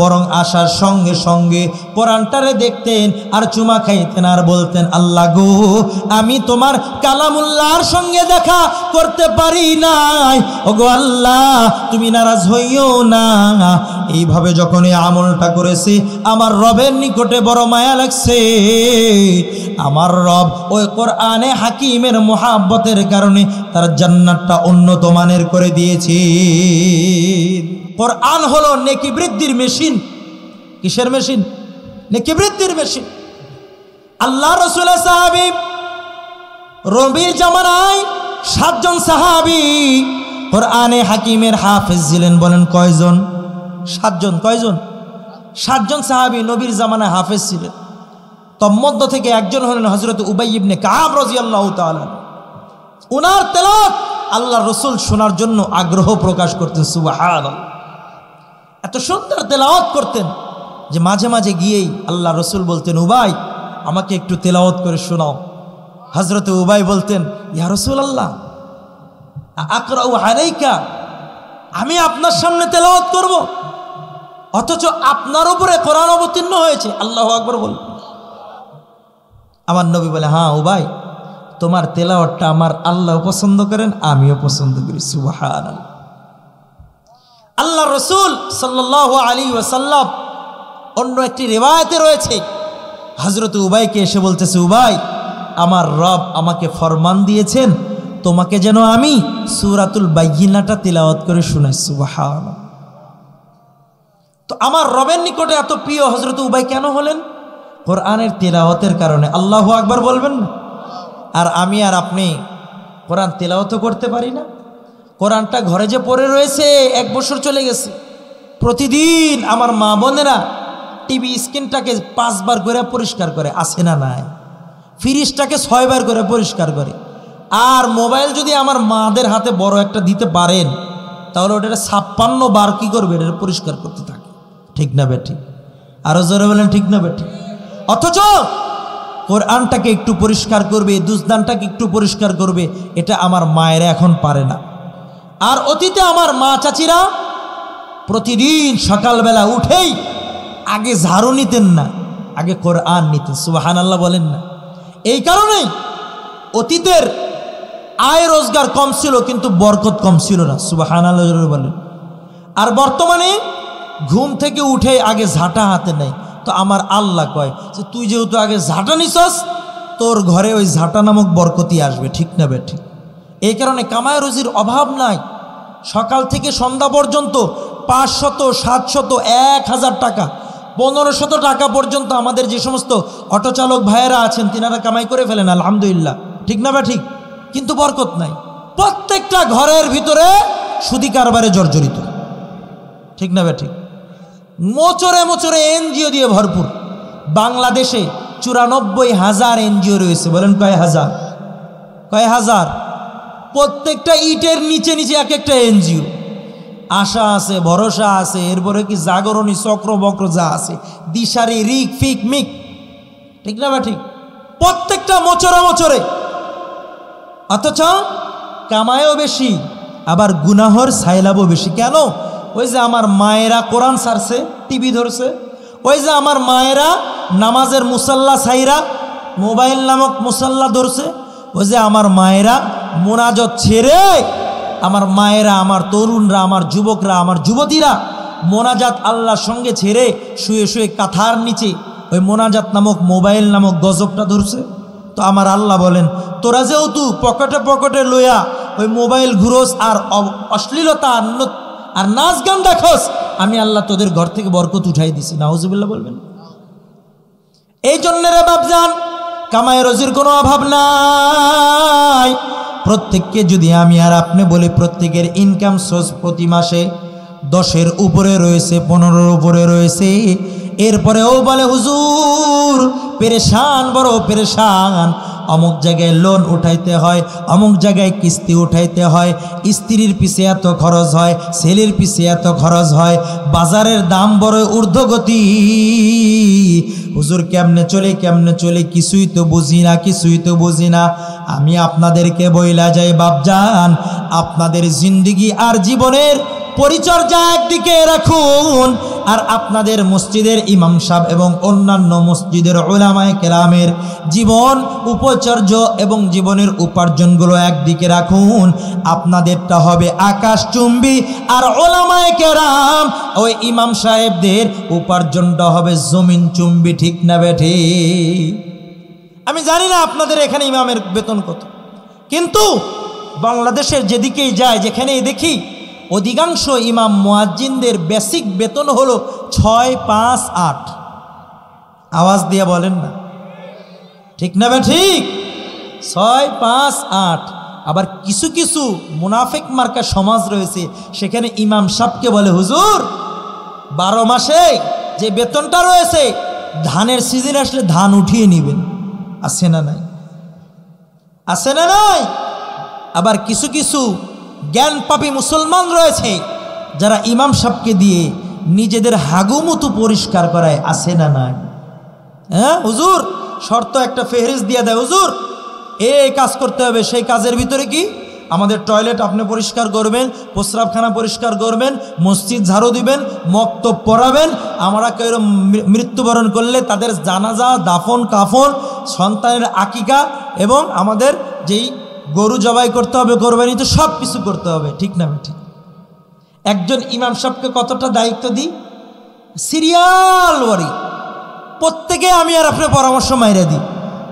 বরং আসার সঙ্গে সঙ্গে কোরআনটারে দেখতেন আর চুমা খাইতেন আর বলতেন, আল্লাহ গো আমি তোমার কালামুল্লাহর সঙ্গে দেখা করতে পারি নাই, ওগো আল্লাহ তুমি নারাজ হইও না। এইভাবে যখন এই আমলটা করেছে আমার রবের নিকটে বড় মায়া লাগছে। আমার রব ওই কোরআনে হাকিমের মুহাব্বতের কারণে তার জান্নাতটা উন্নত মানের করে দিয়েছে। কোরআন হলো নেকি বৃদ্ধির মেশিন। কিসের মেশিন? নেকি বৃদ্ধির মেশিন। আল্লাহ রাসূলের সাহাবী রবির জামানায় 7 জন সাহাবী কোরআনে হাকিমের হাফেজ ছিলেন। বলেন কয়জন? 7 জন। কয়জন? 7 জন সাহাবী নবীর জামানায় হাফেজ ছিলেন। তন্মধ্য থেকে একজন হলেন হযরত উবাই ইবনে কাব রাদিয়াল্লাহু তাআলা। ওনার তেলাওয়াত আল্লাহ রাসূল শোনার জন্য আগ্রহ প্রকাশ করতেন। সুবহানাল্লাহ, এত সুন্দর তেলাওয়াত করতেন যে মাঝে মাঝে গিয়েই আল্লাহ রাসূল বলতেন, উবাই আমাকে একটু তেলাওয়াত করে শোনাও। হযরত উবাই বলতেন, ইয়া রাসূলুল্লাহ আকরাউ আলাইকা, আমি আপনার সামনে তেলাওয়াত করব, অথচ আপনার উপরে কোরআন অবতীর্ণ হয়েছে। আল্লাহু আকবার বল। আমার নবী বলে, হ্যাঁ উবাই তোমার তেলাওয়াতটা আমার আল্লাহ পছন্দ করেন, আমিও পছন্দ করি। সুবহানাল্লাহ। আল্লাহ রাসূল সাল্লাল্লাহু আলাইহি ওয়াসাল্লাম অন্য একটি রিওয়ায়াতে রয়েছে হযরত উবাইকে এসে বলতেছে, উবাই আমার রব আমাকে ফরমান দিয়েছেন তোমাকে যেন আমি সূরাতুল বাইয়িনাটা তিলাওয়াত করে শোনাই। সুবহানাল্লাহ। তো আমার রবের নিকটে এত প্রিয় হযরত উবাই কেন হলেন? কোরআনের তিলাওয়াতের কারণে। আল্লাহু আকবার বলবেন না? আর আমি আর আপনি কোরআন তিলাওয়াতও করতে পারি না। কোরআনটা ঘরে যে পড়ে রয়েছে 1 বছর চলে গেছে, প্রতিদিন আমার মা বোনেরা টিভি স্ক্রিনটাকে 5 বার করে পরিষ্কার করে, আসে না নাই, ফ্রিজটাকে 6 বার করে পরিষ্কার করে। আর মোবাইল যদি আমার মাদের হাতে বড় একটা দিতে পারেন তাহলে ওটা 56 বার কি করবে, এটা পরিষ্কার করতে থাকে। ঠিক না বেঠিক? আরো জোরে বলেন ঠিক না বেঠিক? অথচ কোরআনটাকে একটু পরিষ্কার করবে, দুজদানটাকে একটু পরিষ্কার করবে, এটা আমার মায়েরা এখন পারে না। আর অতীতে আমার মা চাচিরা প্রতিদিন সকালবেলা উঠেই আগে ঝাড়ু নিতেন না, আগে কোরআন নিতেন। সুবহানাল্লাহ বলেন না? এই কারণেই অতীতের আয় রোজগার কম ছিল কিন্তু বরকত কম ছিল না। সুবহানাল্লাহ বলেন। আর বর্তমানে ঘুম থেকে উঠে আগে ঝাঁটা হাতে নেয়। তো আমার আল্লাহ কয় যে তুই যেহেতু আগে ঝাঁটা নিছস, তোর ঘরে ওই ঝাঁটা নামক বরকতি আসবে। ঠিক না বেঠিক? এই কারণে কামায় রুজির অভাব নাই। সকাল থেকে সন্ধ্যা পর্যন্ত 500, 700, 1000 টাকা, 1500 টাকা পর্যন্ত আমাদের যে সমস্ত অটো চালক ভাইয়েরা আছেন তিনারা কামাই করে ফেলেন, আলহামদুলিল্লাহ। ঠিক না বেঠিক? কিন্তু বরকত নাই। প্রত্যেকটা ঘরের ভিতরে সুদি কারবারে জর্জরিত। ঠিক না বেঠিক? মোচরে মোচরে এনজিও দিয়ে ভরপুর। বাংলাদেশে 94,000 এনজিও রয়েছে। বলেন কয় হাজার? কয় হাজার? প্রত্যেকটা ইটের নিচে নিচে এক একটা এনজিও। আশা আছে, ভরসা আছে, এরপরে কি জাগরণী, চক্র বক্র যা আছে, দিশারি, রিক, ফিক, মিক। ঠিক না বেঠিক? প্রত্যেকটা মোচরে মোচরে। অথচ কামায়ও বেশি, আবার গুনাহর সাইলাবও বেশি। কেন? ওই যে আমার মায়েরা কোরআন ছাড়ছে, টিভি ধরছে। ওই যে আমার মায়েরা নামাজের মুসাল্লা ছাইরা মোবাইল নামক মুসাল্লা ধরছে। ওই যে আমার মায়েরা মোনাজত ছেড়ে, আমার মায়েরা, আমার তরুণরা, আমার যুবকরা, আমার যুবতীরা মোনাজাত আল্লাহর সঙ্গে ছেড়ে শুয়ে শুয়ে কাঁথার নিচে ওই মোনাজাত নামক মোবাইল নামক গজবটা ধরছে। তো আমার আল্লাহ বলেন, তোরা যেহেতু পকেটে পকেটে লইয়া ওই মোবাইল ঘুরোস আর অশ্লীলতা আর নাচ গান দেখোস, আমি আল্লাহ তোদের ঘর থেকে বরকত উঠাই দিছি। নাউজুবিল্লাহ বলবেন। এই জন্য রে বাপজান, কামাই রুজির কোনো অভাব নাই। প্রত্যেককে যদি আমি আর আপনি বলি, প্রত্যেকের ইনকাম সোর্স প্রতি মাসে 10-এর উপরে রয়েছে, 15-এর উপরে রয়েছে, এরপরেও বলে হুজুর পেরেশান, বড় পেরেশান, অমুক জায়গায় লোন উঠাইতে হয়, অমুক জায়গায় কিস্তি উঠাইতে হয়, স্ত্রীর পিছে এত খরচ হয়, ছেলের পিছে এত খরচ হয়, বাজারের দাম বড় ঊর্ধ্বগতি, হুজুর কেমনে চলে কিছুই তো বুঝি না, কিছুই তো বুঝি না। আমি আপনাদেরকে বইলা যাই বাপজান, আপনাদের জিন্দেগি আর জীবনের পরিচর্যা একদিকে রাখুন, আর আপনাদের মসজিদের ইমাম সাহেব এবং অন্যান্য মসজিদের উলামায়ে কেরামের জীবন উপচর্য এবং জীবনের উপার্জনগুলো একদিকে রাখুন। আপনাদেরটা হবে আকাশচুম্বী, আর উলামায়ে কেরাম ওই ইমাম সাহেবদের উপার্জনটা হবে জমিনচুম্বী। ঠিক না বেঠি? আমি জানি না আপনাদের এখানে ইমামের বেতন কত, কিন্তু বাংলাদেশের যেদিকেই যায়, যেখানেই দেখি অধিকাংশ ইমাম মুয়াজ্জিনদের বেসিক বেতন হলো 6-5-8। আওয়াজ দিয়ে বলেন না, ঠিক না বে ঠিক? 6-5-8। আবার কিছু কিছু মুনাফিক মার্কা সমাজ রয়েছে, সেখানে ইমাম সাহেবকে বলে হুজুর 12 মাসে যে বেতনটা রয়েছে, ধানের সিজন আসলে ধান উঠিয়ে নেবেন। আছে না নাই? আছে না নাই? আবার কিছু কিছু জ্ঞানপাপী মুসলমান রয়েছে, যারা ইমাম সাহেবকে দিয়ে নিজেদের হাগুমুতু পরিষ্কার করায়। আছে না নাই? হ্যাঁ হুজুর শর্ত একটা ফেহরিস্ত দিয়ে দেয়, হুজুর এই কাজ করতে হবে, সেই কাজের ভিতরে কি আমাদের টয়লেট আপনি পরিষ্কার করবেন, প্রস্রাবখানা পরিষ্কার করবেন, মসজিদ ঝাড়ু দিবেন, মক্তব পড়াবেন, আমরা কেউ মৃত্যুবরণ করলে তাদের জানাজা, দাফন কাফন, সন্তানের আকিকা এবং আমাদের যেই গরু জবাই করতে হবে, কোরবানি, তো সব কিছু করতে হবে। ঠিক না ঠিক? একজন ইমাম সাহেবকে কতটা দায়িত্ব দিই, সিরিয়াল ওয়ারি প্রত্যেকে আমি আর আপনার পরামর্শ মাইরা দিই।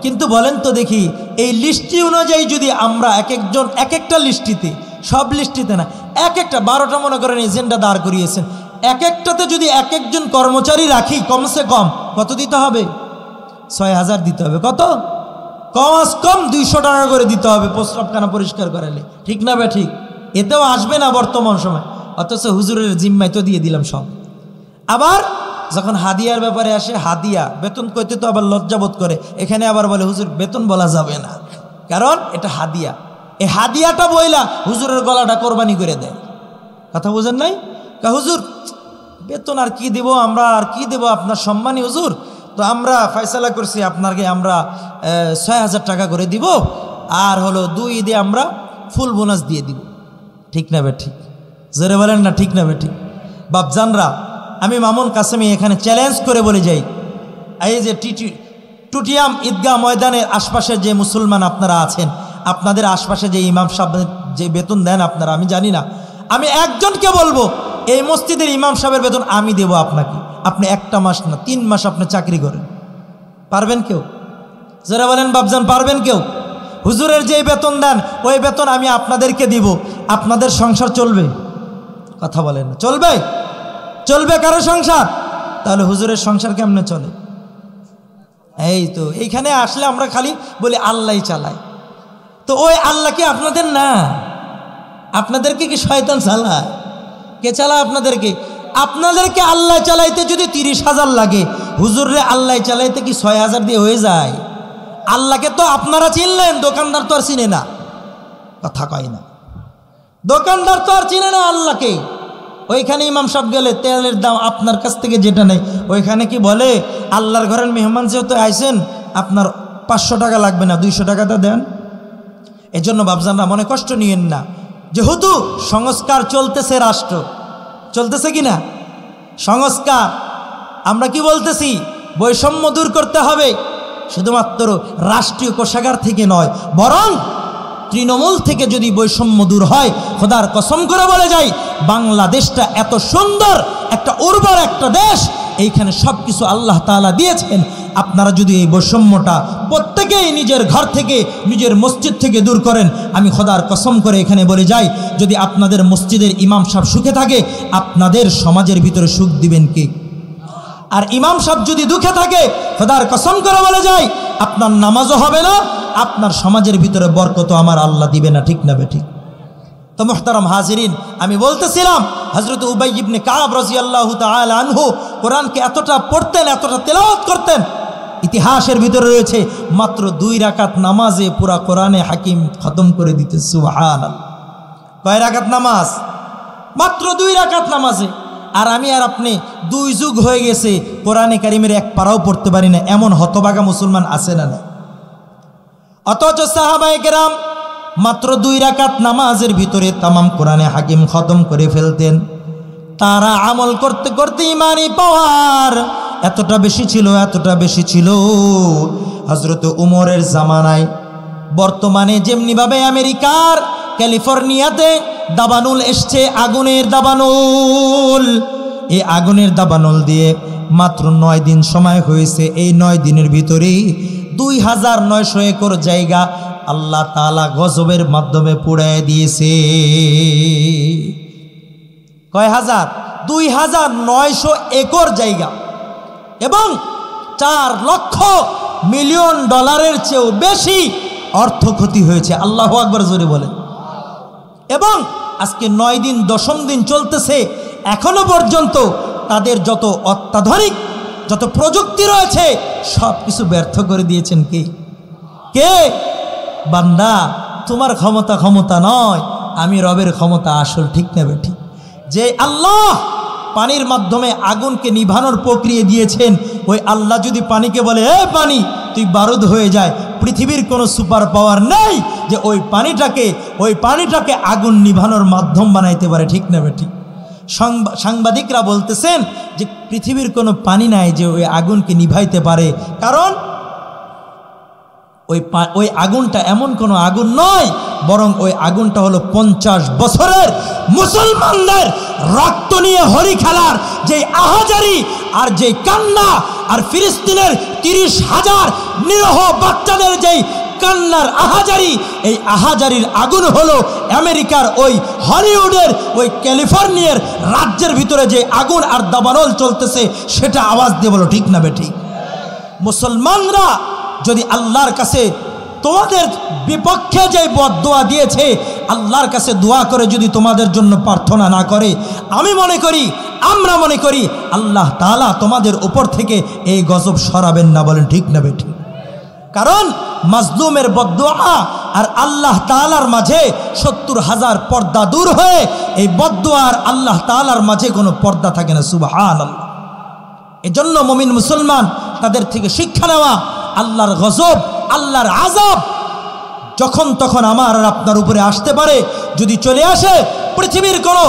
কিন্তু বলেন তো দেখি, এই লিস্টি অনুযায়ী যদি আমরা এক একজন এক একটা লিস্টিতে, সব লিস্টিতে না, এক একটা 12টা মনে করেন এজেন্ডা দাঁড় করিয়েছেন, এক একটাতে যদি এক একজন কর্মচারী রাখি, কমসে কম কত দিতে হবে? 6000 দিতে হবে। কত? কম 200 টাকা করে দিতে হবে প্রস্রাবখানা পরিষ্কার করালে। ঠিক না বে ঠিক? এতেও আসবে না বর্তমান সময়, অথচ হুজুরের জিম্মায় তো দিয়ে দিলাম সব। আবার যখন হাদিয়ার ব্যাপারে আসে, হাদিয়া বেতন কইতে তো আবার লজ্জাবোধ করে, এখানে আবার বলে হুজুর বেতন বলা যাবে না, কারণ এটা হাদিয়া। এই হাদিয়াটা বইলা হুজুরের গলাটা কোরবানি করে দেয়। কথা বুঝেন নাই? হুজুর বেতন আর কি দেব, আমরা আর কি দেব, আপনার সম্মানী হুজুর, তো আমরা ফয়সালা করছি আপনাকে আমরা 6000 টাকা করে দিব, আর হলো 2 ঈদে আমরা ফুল বোনাস দিয়ে দিব। ঠিক না বে ঠিক? জোরে বলেন না, ঠিক না বে ঠিক? বাপজানরা, আমি মামুন কাসেমি এখানে চ্যালেঞ্জ করে বলে যাই, এই যে টুটিয়াম ঈদগাহ ময়দানের আশপাশের যে মুসলমান আপনারা আছেন, আপনাদের আশপাশে যে ইমাম সাহেব যে বেতন দেন আপনারা, আমি জানি না, আমি একজনকে বলবো এই মসজিদের ইমাম সাহেবের বেতন আমি দেব আপনাকে। আপনি 1টা মাস না 3 মাস আপনি চাকরি করেন, পারবেন কেউ? যারা বলেন বাপজান, পারবেন কেউ? হুজুরের যে বেতন দেন ওই বেতন আমি আপনাদেরকে দিব, আপনাদের সংসার চলবে? কথা বলেন না, চলবে? চলবে কারো সংসার? তাহলে হুজুরের সংসার কেমনে চলে? এই তো এইখানে আসলে আমরা খালি বলি আল্লাহ চালায়, তো ওই আল্লাহ কি আপনাদের না? আপনাদেরকে কি শয়তান চালায়? কে চালায় আপনাদেরকে? আপনাদেরকে আল্লাহ চালাইতে যদি 30,000 লাগে, হুজুরে আল্লাহ চালাইতে কি 6000 দিয়ে হয়ে যায়? আল্লাহকে তো আপনারা চিনলেন, দোকানদার তো আর চিনে না। কথা কয় না, দোকানদার তো আর চিনে না আল্লাহকে। ওইখানে ইমাম সাহেব গেলে তেলের দাম আপনার কাছ থেকে যেটা নেই, ওইখানে কি বলে আল্লাহর ঘরের মেহমান যেহেতু আইসেন আপনার 500 টাকা লাগবে না, 200 টাকাটা দেন। এই জন্য বাপজানরা মনে কষ্ট নিয়েন না, যেহেতু সংস্কার চলতেছে, রাষ্ট্র চলতেছে কিনা সংস্কার, আমরা কি বলতেছি? বৈষম্য দূর করতে হবে, শুধুমাত্র রাষ্ট্রীয় কোষাগার থেকে নয়, বরং তৃণমূল থেকে যদি বৈষম্য দূর হয়, খোদার কসম করে বলে যাই, বাংলাদেশটা এত সুন্দর একটা উর্বর একটা দেশ, এইখানে সব কিছু আল্লাহ তাআলা দিয়েছেন। আপনারা যদি এই বৈষম্যটা প্রত্যেকেই নিজের ঘর থেকে, নিজের মসজিদ থেকে দূর করেন, আমি খোদার কসম করে এখানে বলে যাই, যদি আপনাদের মসজিদের ইমাম সাহেব সুখে থাকে, আপনাদের সমাজের ভিতরে সুখ দিবেন কে? আর ইমাম সাহেব যদি দুঃখে থাকে, খোদার কসম করে বলে যাই, আপনার নামাজও হবে না, আপনার সমাজের ভিতরে বরকত আমার আল্লাহ দিবে না। ঠিক না বেঠিক? তো মুহতারাম হাজিরিন, আমি বলতেছিলাম হযরত উবাই ইবনে কাব রাদিয়াল্লাহু তাআলা আনহু কোরআনকে এতটা পড়তেন, এতটা তেলাওয়াত করতেন, ইতিহাসের ভিতরে রয়েছে মাত্র 2 রাকাত নামাজে পুরা কোরআনে হাকিম খতম করে দিতে। সুবহানাল্লাহ! কয় রাকাত নামাজ? মাত্র 2 রাকাত নামাজে। আর আমি আর আপনি 2 যুগ হয়ে গেছে কোরআনে কারিমের এক পারাও পড়তে পারি না, এমন হতভাগা মুসলমান আছে না? অথচ সাহাবায়ে কেরাম মাত্র 2 রাকাত নামাজের ভিতরে তামাম কোরআনে হাকিম খতম করে ফেলতেন। তারা আমল করতে করতে ইমানি পাওয়ার এতটা বেশি ছিল, এতটা বেশি ছিল, হযরত উমরের জামানায় বর্তমানে যেমনিভাবে আমেরিকার ক্যালিফোর্নিয়াতে দাবানল এসছে, আগুনের দাবানল, এই আগুনের দাবানল দিয়ে মাত্র 9 দিন সময় হয়েছে। এই 9 দিনের ভিতরেই 2900 একর জায়গা আল্লাহ তাআলা গজবের মাধ্যমে পুড়িয়ে দিয়েছে। কয় হাজার? 2900 একর জায়গা, এবং 4 লক্ষ মিলিয়ন ডলারের চেয়েও বেশি অর্থ ক্ষতি হয়েছে। আল্লাহু আকবার জোরে বলেন। এবং আজকে 9 দিন 10ম দিন চলতেছে, এখনো পর্যন্ত তাদের যত অত্যাধুনিক যত প্রযুক্তি রয়েছে সব কিছু ব্যর্থ করে দিয়েছেন কে? কে? বান্দা, তোমার ক্ষমতা নয়, আমি রবের ক্ষমতা আসল। ঠিক না বেঠিক? যে আল্লাহ পানির মাধ্যমে আগুনকে নিভানোর প্রক্রিয়া দিয়েছেন, ওই আল্লাহ যদি পানিকে বলে এ পানি তুই বারুদ হয়ে যায়, পৃথিবীর কোনো সুপার পাওয়ার নেই যে ওই পানিটাকে আগুন নিভানোর মাধ্যম বানাইতে পারে। ঠিক না বেঠিক? সাংবাদিকরা বলতেছেন যে পৃথিবীর কোনো পানি নাই যে ওই আগুনকে নিভাইতে পারে, কারণ ওই আগুনটা এমন কোনো আগুন নয়, বরং ওই আগুনটা হলো 50 বছরের মুসলমানদের রক্ত নিয়ে হরি খেলার যেই আহাজারি আর যেই কান্না, আর ফিলিস্তিনের 30,000 নিরহ বাচ্চাদের যেই কান্নার আহাজারি, এই আহাজারির আগুন হলো আমেরিকার ওই হলিউডের ওই ক্যালিফোর্নিয়ার রাজ্যের ভিতরে যে আগুন আর দাবানল চলতেছে, সেটা আওয়াজ দিয়ে বলো। ঠিক না বেঠিক? মুসলমানরা যদি আল্লাহর কাছে তোমাদের বিপক্ষে যে বদদোয়া দিয়েছে, আল্লাহর কাছে দোয়া করে যদি তোমাদের জন্য প্রার্থনা না করে, আমরা মনে করি আল্লাহ তাআলা তোমাদের উপর থেকে এই গজব সরাবেন না। বলেন ঠিক না বেঠিক? কারণ মাজলুমের বদদোয়া আর আল্লাহ তাআলার মাঝে 70,000 পর্দা দূর হয়ে এই বদদোয়া আর আল্লাহ তাআলার মাঝে কোনো পর্দা থাকে না। সুবহানাল্লাহ! এজন্য মুমিন মুসলমান তাদের থেকে শিক্ষা নেওয়া, আল্লাহর গজব, আল্লাহর আযাব যখন তখন আমার আর আপনার উপরে আসতে পারে। যদি চলে আসে, পৃথিবীর কোনো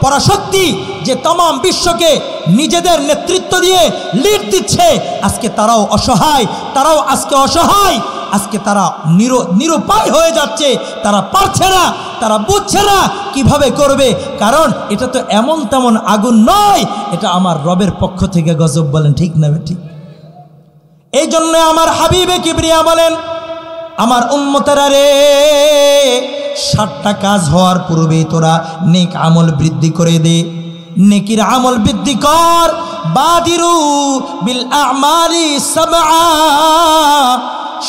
পরাশক্তি যে তাম বিশ্বকে নিজেদের নেতৃত্ব দিয়ে লিড দিচ্ছে, আজকে তারাও অসহায়, আজকে তারা নিরুপায় হয়ে যাচ্ছে। তারা পারছে না, তারা বুঝছে না কিভাবে করবে, কারণ এটা তো এমন তেমন আগুন নয়, এটা আমার রবের পক্ষ থেকে গজব। বলেন ঠিক না বেঠিক? এই জন্য আমার হাবিবে কিবরিয়া বলেন, আমার উম্মতেরা রে, 7টা কাজ হওয়ার পূর্বেই তোরা নেক আমল বৃদ্ধি করে দে, নেকির আমল বৃদ্ধি কর। বাদিরু বিল আমালি সাবআ,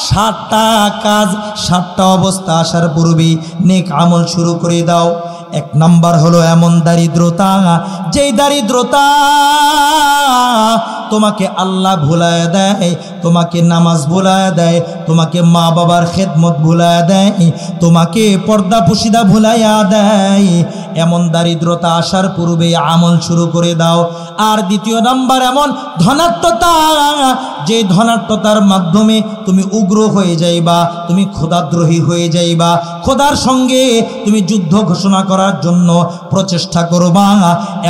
7টা কাজ, 7টা অবস্থা আসার পূর্বেই নেক আমল শুরু করে দাও। 1 নাম্বার হলো এমন দারিদ্রতা, যেই দারিদ্রতা তোমাকে আল্লাহ ভুলায় দেয়, তোমাকে নামাজ ভুলায় দেয়, তোমাকে মা বাবার খেদমত ভুলায় দেয়, তোমাকে পর্দা পুশিদা ভুলাইয়া দেয়। এমন দারিদ্রতা আসার পূর্বে আমল শুরু করে দাও। আর 2 নাম্বার এমন ধনাত্মতা, যে ধনাত্মতার মাধ্যমে তুমি উগ্র হয়ে যাইবা, তুমি খোদাদ্রোহী হয়ে যাইবা, খোদার সঙ্গে তুমি যুদ্ধ ঘোষণা করার জন্য প্রচেষ্টা করবা।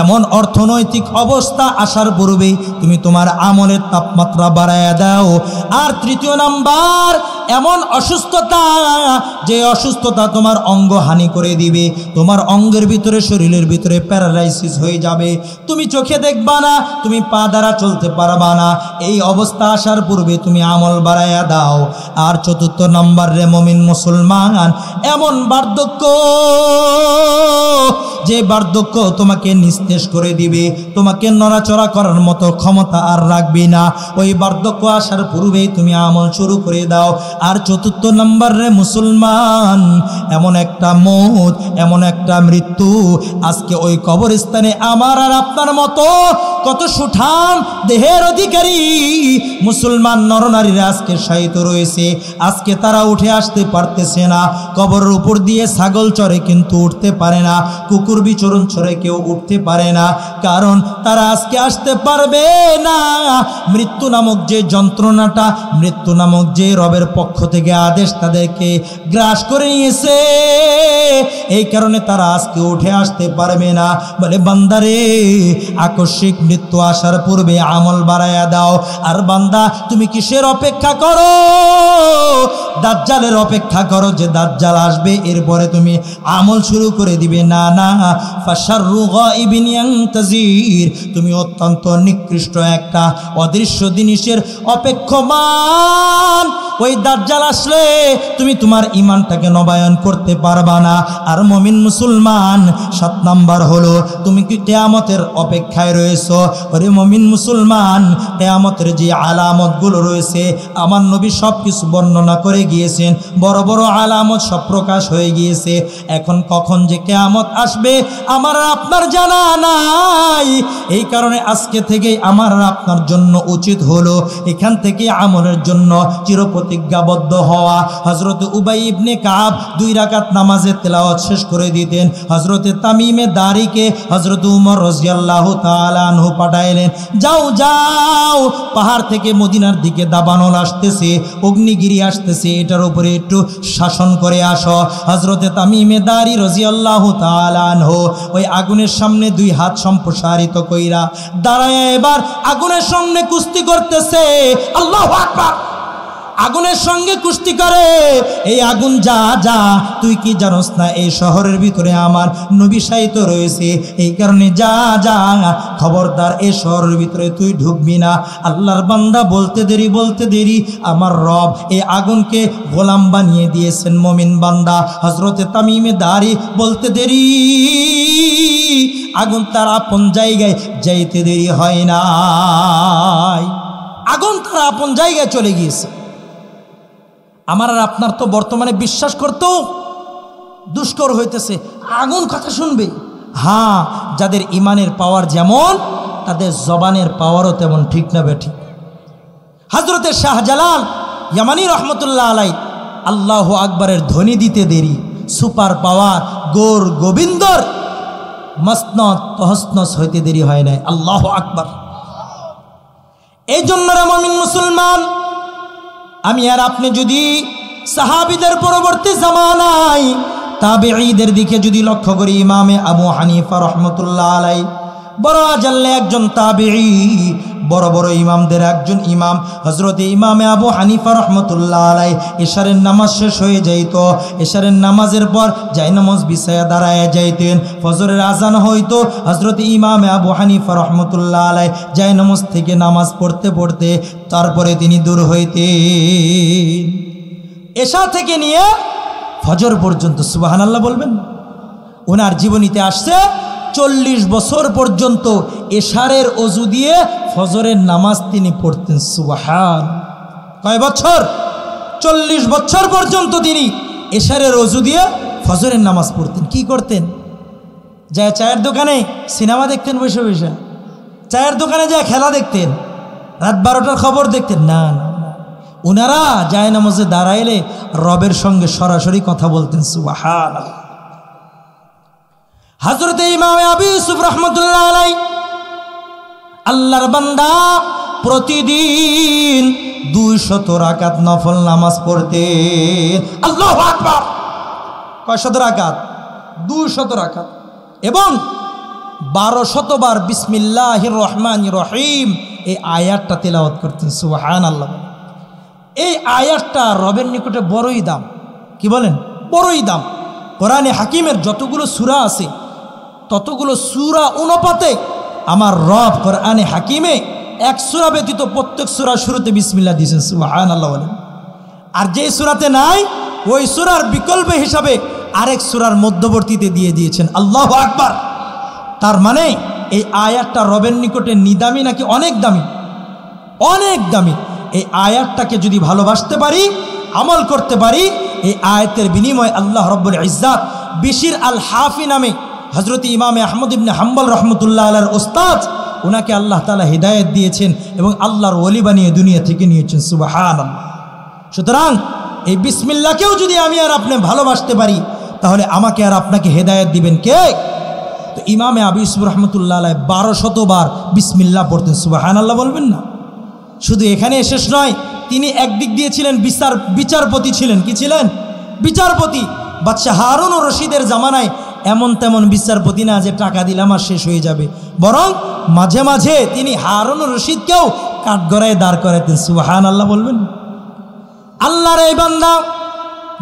এমন অর্থনৈতিক অবস্থা আসার পূর্বেই তুমি তোমার আমলের তাপমাত্রা বাড়ায়া দাও। আর 3 নাম্বার, এমন অসুস্থতা যে অসুস্থতা তোমার অঙ্গ হানি করে দিবে, তোমার অঙ্গের ভিতরে শরীরের ভিতরে প্যারালাইসিস হয়ে যাবে, তুমি চোখে দেখবা না, তুমি পা দ্বারা চলতে পারবা না। এই অবস্থা আসার পূর্বে তুমি আমল বাড়াইয়া দাও। আর চতুর্থ নাম্বার রে মুমিন মুসলমান, এমন বার্ধক্য যে বার্ধক্য তোমাকে নিস্তেজ করে দিবে, তোমাকে নড়াচড়া করার মতো ক্ষমতা আর রাখবে না। ওই বার্ধক্য আসার পূর্বেই তুমি আমল শুরু করে দাও। আর চতুর্থ নাম্বার রে মুসলমান, এমন একটা মৌত, এমন একটা মৃত্যু, আজকে ওই কবরস্থানে আমার আর আপনার মতো কত সুঠাম দেহের অধিকারী মুসলমান নরনারীরা আজকে শায়িত রয়েছে। আজকে তারা উঠে আসতে পারতেছে না। কবরের উপর দিয়ে ছাগল চড়ে কিন্তু উঠতে পারে না, কুকুর বিচরণ চড়ে কেউ উঠতে পারে না, কারণ তারা আজকে আসতে পারবে না। মৃত্যু নামক যে যন্ত্রণাটা, মৃত্যু নামক যে রবের পক্ষ থেকে আদেশ তাদেরকে গ্রাস করে নিয়েছে, এই কারণে তারা আজকে উঠে আসতে পারবে না। বলে বান্দারে, আকস্মিক মৃত্যু আসার পূর্বে আমল বাড়াইয়া দাও। আর বান্দা, তুমি কিসের অপেক্ষা করো? দাজ্জালের অপেক্ষা করো যে দাজ্জাল আসবে, এরপরে তুমি আমল শুরু করে দিবে? না না, ফাশাররু গায়বিন ইয়ানতাজির, তুমি অত্যন্ত নিকৃষ্ট একটা অদৃশ্য জিনিসের অপেক্ষমান। ওই দাজ্জাল আসলে তুমি তোমার ঈমানটাকে নবায়ন করতে পারবা না। আর মুমিন মুসলমান, 7 নাম্বার হলো তুমি কি কিয়ামতের অপেক্ষায় রয়েছো? ওরে মুমিন মুসলমান, কিয়ামতের যে আলামতগুলো রয়েছে আমার নবী সব কিছু বর্ণনা করে গিয়েছেন। বড় বড় আলামত সব প্রকাশ হয়ে গিয়েছে। এখন কখন যে কিয়ামত আসবে আমার আপনার জানা নাই। এই কারণে আজকে থেকে আমার আপনার জন্য উচিত হলো এখান থেকে আমলের জন্য চিরপ্রতিজ্ঞাবদ্ধ হওয়া। হযরত উবাই ইবনে কাব 2 রাকাত নামাজে তেলাওয়াত শেষ করে দিতেন। হযরত তামিমে দারিকে হযরত উমর রাদিয়াল্লাহু তাআলা আনহু পাঠাইলেন, যাও যাও, পাহাড় থেকে মদিনার দিকে দাবানল আসতেছে, অগ্নিগিরি আসতেছে, এটার উপরে একটু শাসন করে আসো। হযরত তামিমে দারি রাদিয়াল্লাহু তাআলা আনহু ওই আগুনের সামনে 2 হাত সম্প্রসারিত কইরা দাঁড়ায় এবার আগুনের সামনে কুস্তি করতেছে। আল্লাহু আকবার! আগুনের সঙ্গে কুস্তি করে। এই আগুন, যা যা, তুই কি জানোস না এই শহরের ভিতরে আমার নবী শায়িত রয়েছে, এই কারণে যা যা, খবরদার এই শহরের ভিতরে তুই ঢুকবি না। আল্লাহর বান্দা বলতে দেরি আমার রব এই আগুনকে গোলাম বানিয়ে দিয়েছেন মুমিন বান্দা। হযরতে তামিমে দারি বলতে দেরি, আগুন তার আপন জায়গায় যাইতে দেরি হয় নাই। আগুন তার আপন জায়গায় চলে গিয়েছে। আমার আর আপনার তো বর্তমানে বিশ্বাস করতেও দুষ্কর হইতেছে। আগুন কথা শুনবে? হ্যাঁ, যাদের ইমানের পাওয়ার যেমন তাদের জবানের পাওয়ারও তেমন, ঠিক না বেঠিক? হযরতে শাহজালাল ইয়ামানি রহমতুল্লাহ আলাই আল্লাহু আকবরের ধ্বনি দিতে দেরি, সুপার পাওয়ার গোর গোবিন্দর মসনদ তহসনস হইতে দেরি হয় নাই। আল্লাহু আকবার! এই জন্য রে মুমিন মুসলমান, আমি আর আপনি যদি সাহাবীদের পরবর্তী জামানায় তাবেঈদের দিকে যদি লক্ষ্য করি, ইমামে আবু হানিফা রহমতুল্লাহ আলাই বড় আজাল্লে একজন তাবেঈ, বড় বড় ইমামদের একজন ইমাম। হযরতে ইমামে আবু হানিফা রহমতুল্লাহ আলাই এশারের নামাজ শেষ হয়ে যাইত, এশারের নামাজের পর জায়নামাজ বিছায়া দাঁড়ায় যাইতেন। ফজরের আজান হইতো, হযরতে ইমামে আবু হানিফা রহমতুল্লাহ আলাই জায়নামাজ থেকে নামাজ পড়তে পড়তে তারপরে তিনি দূর হইতেন। এশা থেকে নিয়ে ফজর পর্যন্ত, সুবহানাল্লাহ বলবেন। ওনার জীবনীতে আসছে 40 বছর পর্যন্ত এশারের অজু দিয়ে ফজরের নামাজ তিনি পড়তেন। সুবহান! কয় বছর? 40 বছর পর্যন্ত তিনি এশারের অজু দিয়ে ফজরের নামাজ পড়তেন। কি করতেন? যায় চায়ের দোকানে সিনেমা দেখতেন, বসে বসে চায়ের দোকানে যায় খেলা দেখতেন, রাত 12টার খবর দেখতেন? না না, ওনারা যায় নামাজে দাঁড়াইলে রবের সঙ্গে সরাসরি কথা বলতেন। সুবহানাল্লাহ! হযরতে ইমামে আবু ইউসুফ রহমতুল্লাহ আলাই আল্লাহর বান্দা প্রতিদিন 200 রাকাত নফল নামাজ পড়তেন। আল্লাহু আকবার! কয় শত রাকাত? 200 রাকাত। এবং 1200 বার বিসমিল্লাহির রহমানির রহিম এই আয়াতটা তেলাওয়াত করতেন। সুবহানাল্লাহ! এই আয়াতটা রবের নিকটে বড়ই দাম। কি বলেন? বড়ই দাম। কোরআনে হাকিমের যতগুলো সূরা আছে ততগুলো সূরা অনুপাতে আমার রব কোরআনে হাকিমে এক সূরা ব্যতীত প্রত্যেক সূরার শুরুতে বিসমিল্লাহ দিয়েছেন। সুবহানাল্লাহ বলেন। আর যে সূরাতে নাই ওই সূরার বিকল্প হিসাবে আরেক সূরার মধ্যবর্তীতে দিয়ে দিয়েছেন। আল্লাহু আকবার। তার মানে এই আয়াতটা রবের নিকটে নিদামি নাকি অনেক দামি? অনেক দামি। এই আয়াতটাকে যদি ভালোবাসতে পারি, আমল করতে পারি, এই আয়াতের বিনিময়ে আল্লাহ রব্বুল ইজ্জাত বিশির আল হাফি নামে হযরত ইমামে আহমদ ইবনে হাম্বল রহমতুল্লাহ আলাইহির ওস্তাদ, ওনাকে আল্লাহ তাআলা হিদায়াত দিয়েছেন এবং আল্লাহর ওলি বানিয়ে দুনিয়া থেকে নিয়েছেন। সুবহানাল্লাহ। সুতরাং এই বিসমিল্লাহকেও যদি আমি আর আপনি ভালোবাসতে পারি তাহলে আমাকে আর আপনাকে হেদায়েত দিবেন কে? তো ইমামে আবু ইউসুফ রহমতুল্লাহ আলাইহি 1200 বার বিসমিল্লাহ পড়তেন। সুবহানাল্লাহ বলবেন না? শুধু এখানে শেষ নয়, তিনি একদিক দিয়ে ছিলেন বিচারপতি ছিলেন। কি ছিলেন? বিচারপতি। বাদশাহ হারুন ও রশিদের জামানায় এমন তেমন বিচারপতি না যে টাকা দিলাম আর শেষ হয়ে যাবে, বরং মাঝে মাঝে তিনি হারুন ও রশিদকেও কাঠগড়ায় দাঁড় করাতেন। সুবহানাল্লাহ বলবেন? আল্লাহর এই বান্দা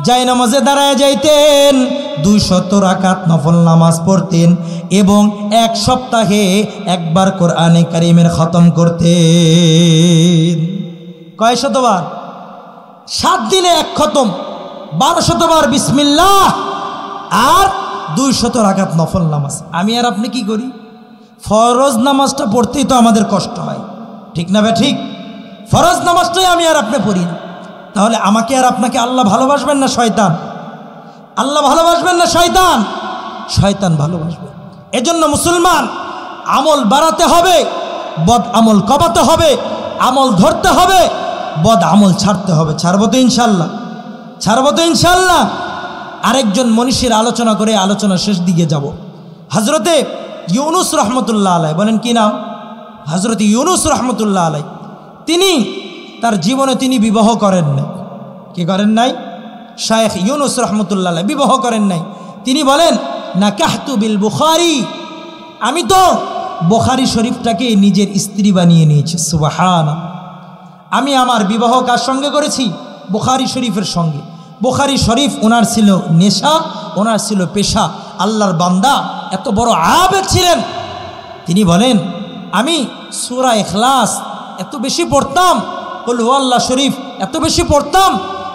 যাই নামাজে দাঁড়ায় যাইতেন, 200 রাকাত নফল নামাজ পড়তেন এবং এক সপ্তাহে একবার কোরআনে কারিমের খতম করতেন। কয় শতবার? 7 দিনে এক খতম, 1200 বার বিসমিল্লাহ আর 200 রাকাত নফল নামাজ। আমি আর আপনি কি করি? ফরজ নামাজটা পড়তেই তো আমাদের কষ্ট হয়, ঠিক না ভাই? ঠিক। ফরজ নামাজটাই আমি আর আপনি পড়ি না। তাহলে আমাকে আর আপনাকে আল্লাহ ভালোবাসবেন না শয়তান? আল্লাহ ভালোবাসবেন না শয়তান? শয়তান ভালোবাসবেন। এজন্য মুসলমান আমল বাড়াতে হবে, বদ আমল কমাতে হবে, আমল ধরতে হবে, বদ আমল ছাড়তে হবে। ছাড়বো তো ইনশাল্লাহ? ছাড়বো তো ইনশাল্লাহ? আরেকজন মনীষীর আলোচনা করে আলোচনা শেষ দিকে যাব। হজরতে ইউনুস রহমতুল্লাহ আলাই, বলেন কি নাম? হজরত ইউনুস রহমতুল্লাহ আলাই। তিনি তার জীবনে তিনি বিবাহ করেন নাই। কি করেন নাই? শায়েখ ইউনুস রহমতুল্লাহ আলাই বিবাহ করেন নাই। তিনি বলেন, নাকাহতু বিল বুখারী, আমি তো বুখারী শরীফটাকে নিজের স্ত্রী বানিয়ে নিয়েছি। সুবহানাল্লাহ। আমি আমার বিবাহ কার সঙ্গে করেছি? বুখারী শরীফের সঙ্গে। বুখারী শরীফ ওনার ছিল নেশা, ওনার ছিল পেশা। আল্লাহর বান্দা এত বড় আবেদ ছিলেন। তিনি বলেন, আমি সূরা ইখলাস এত বেশি পড়তাম, কুল হুয়াল্লাহ শরীফ এত বেশি পড়তাম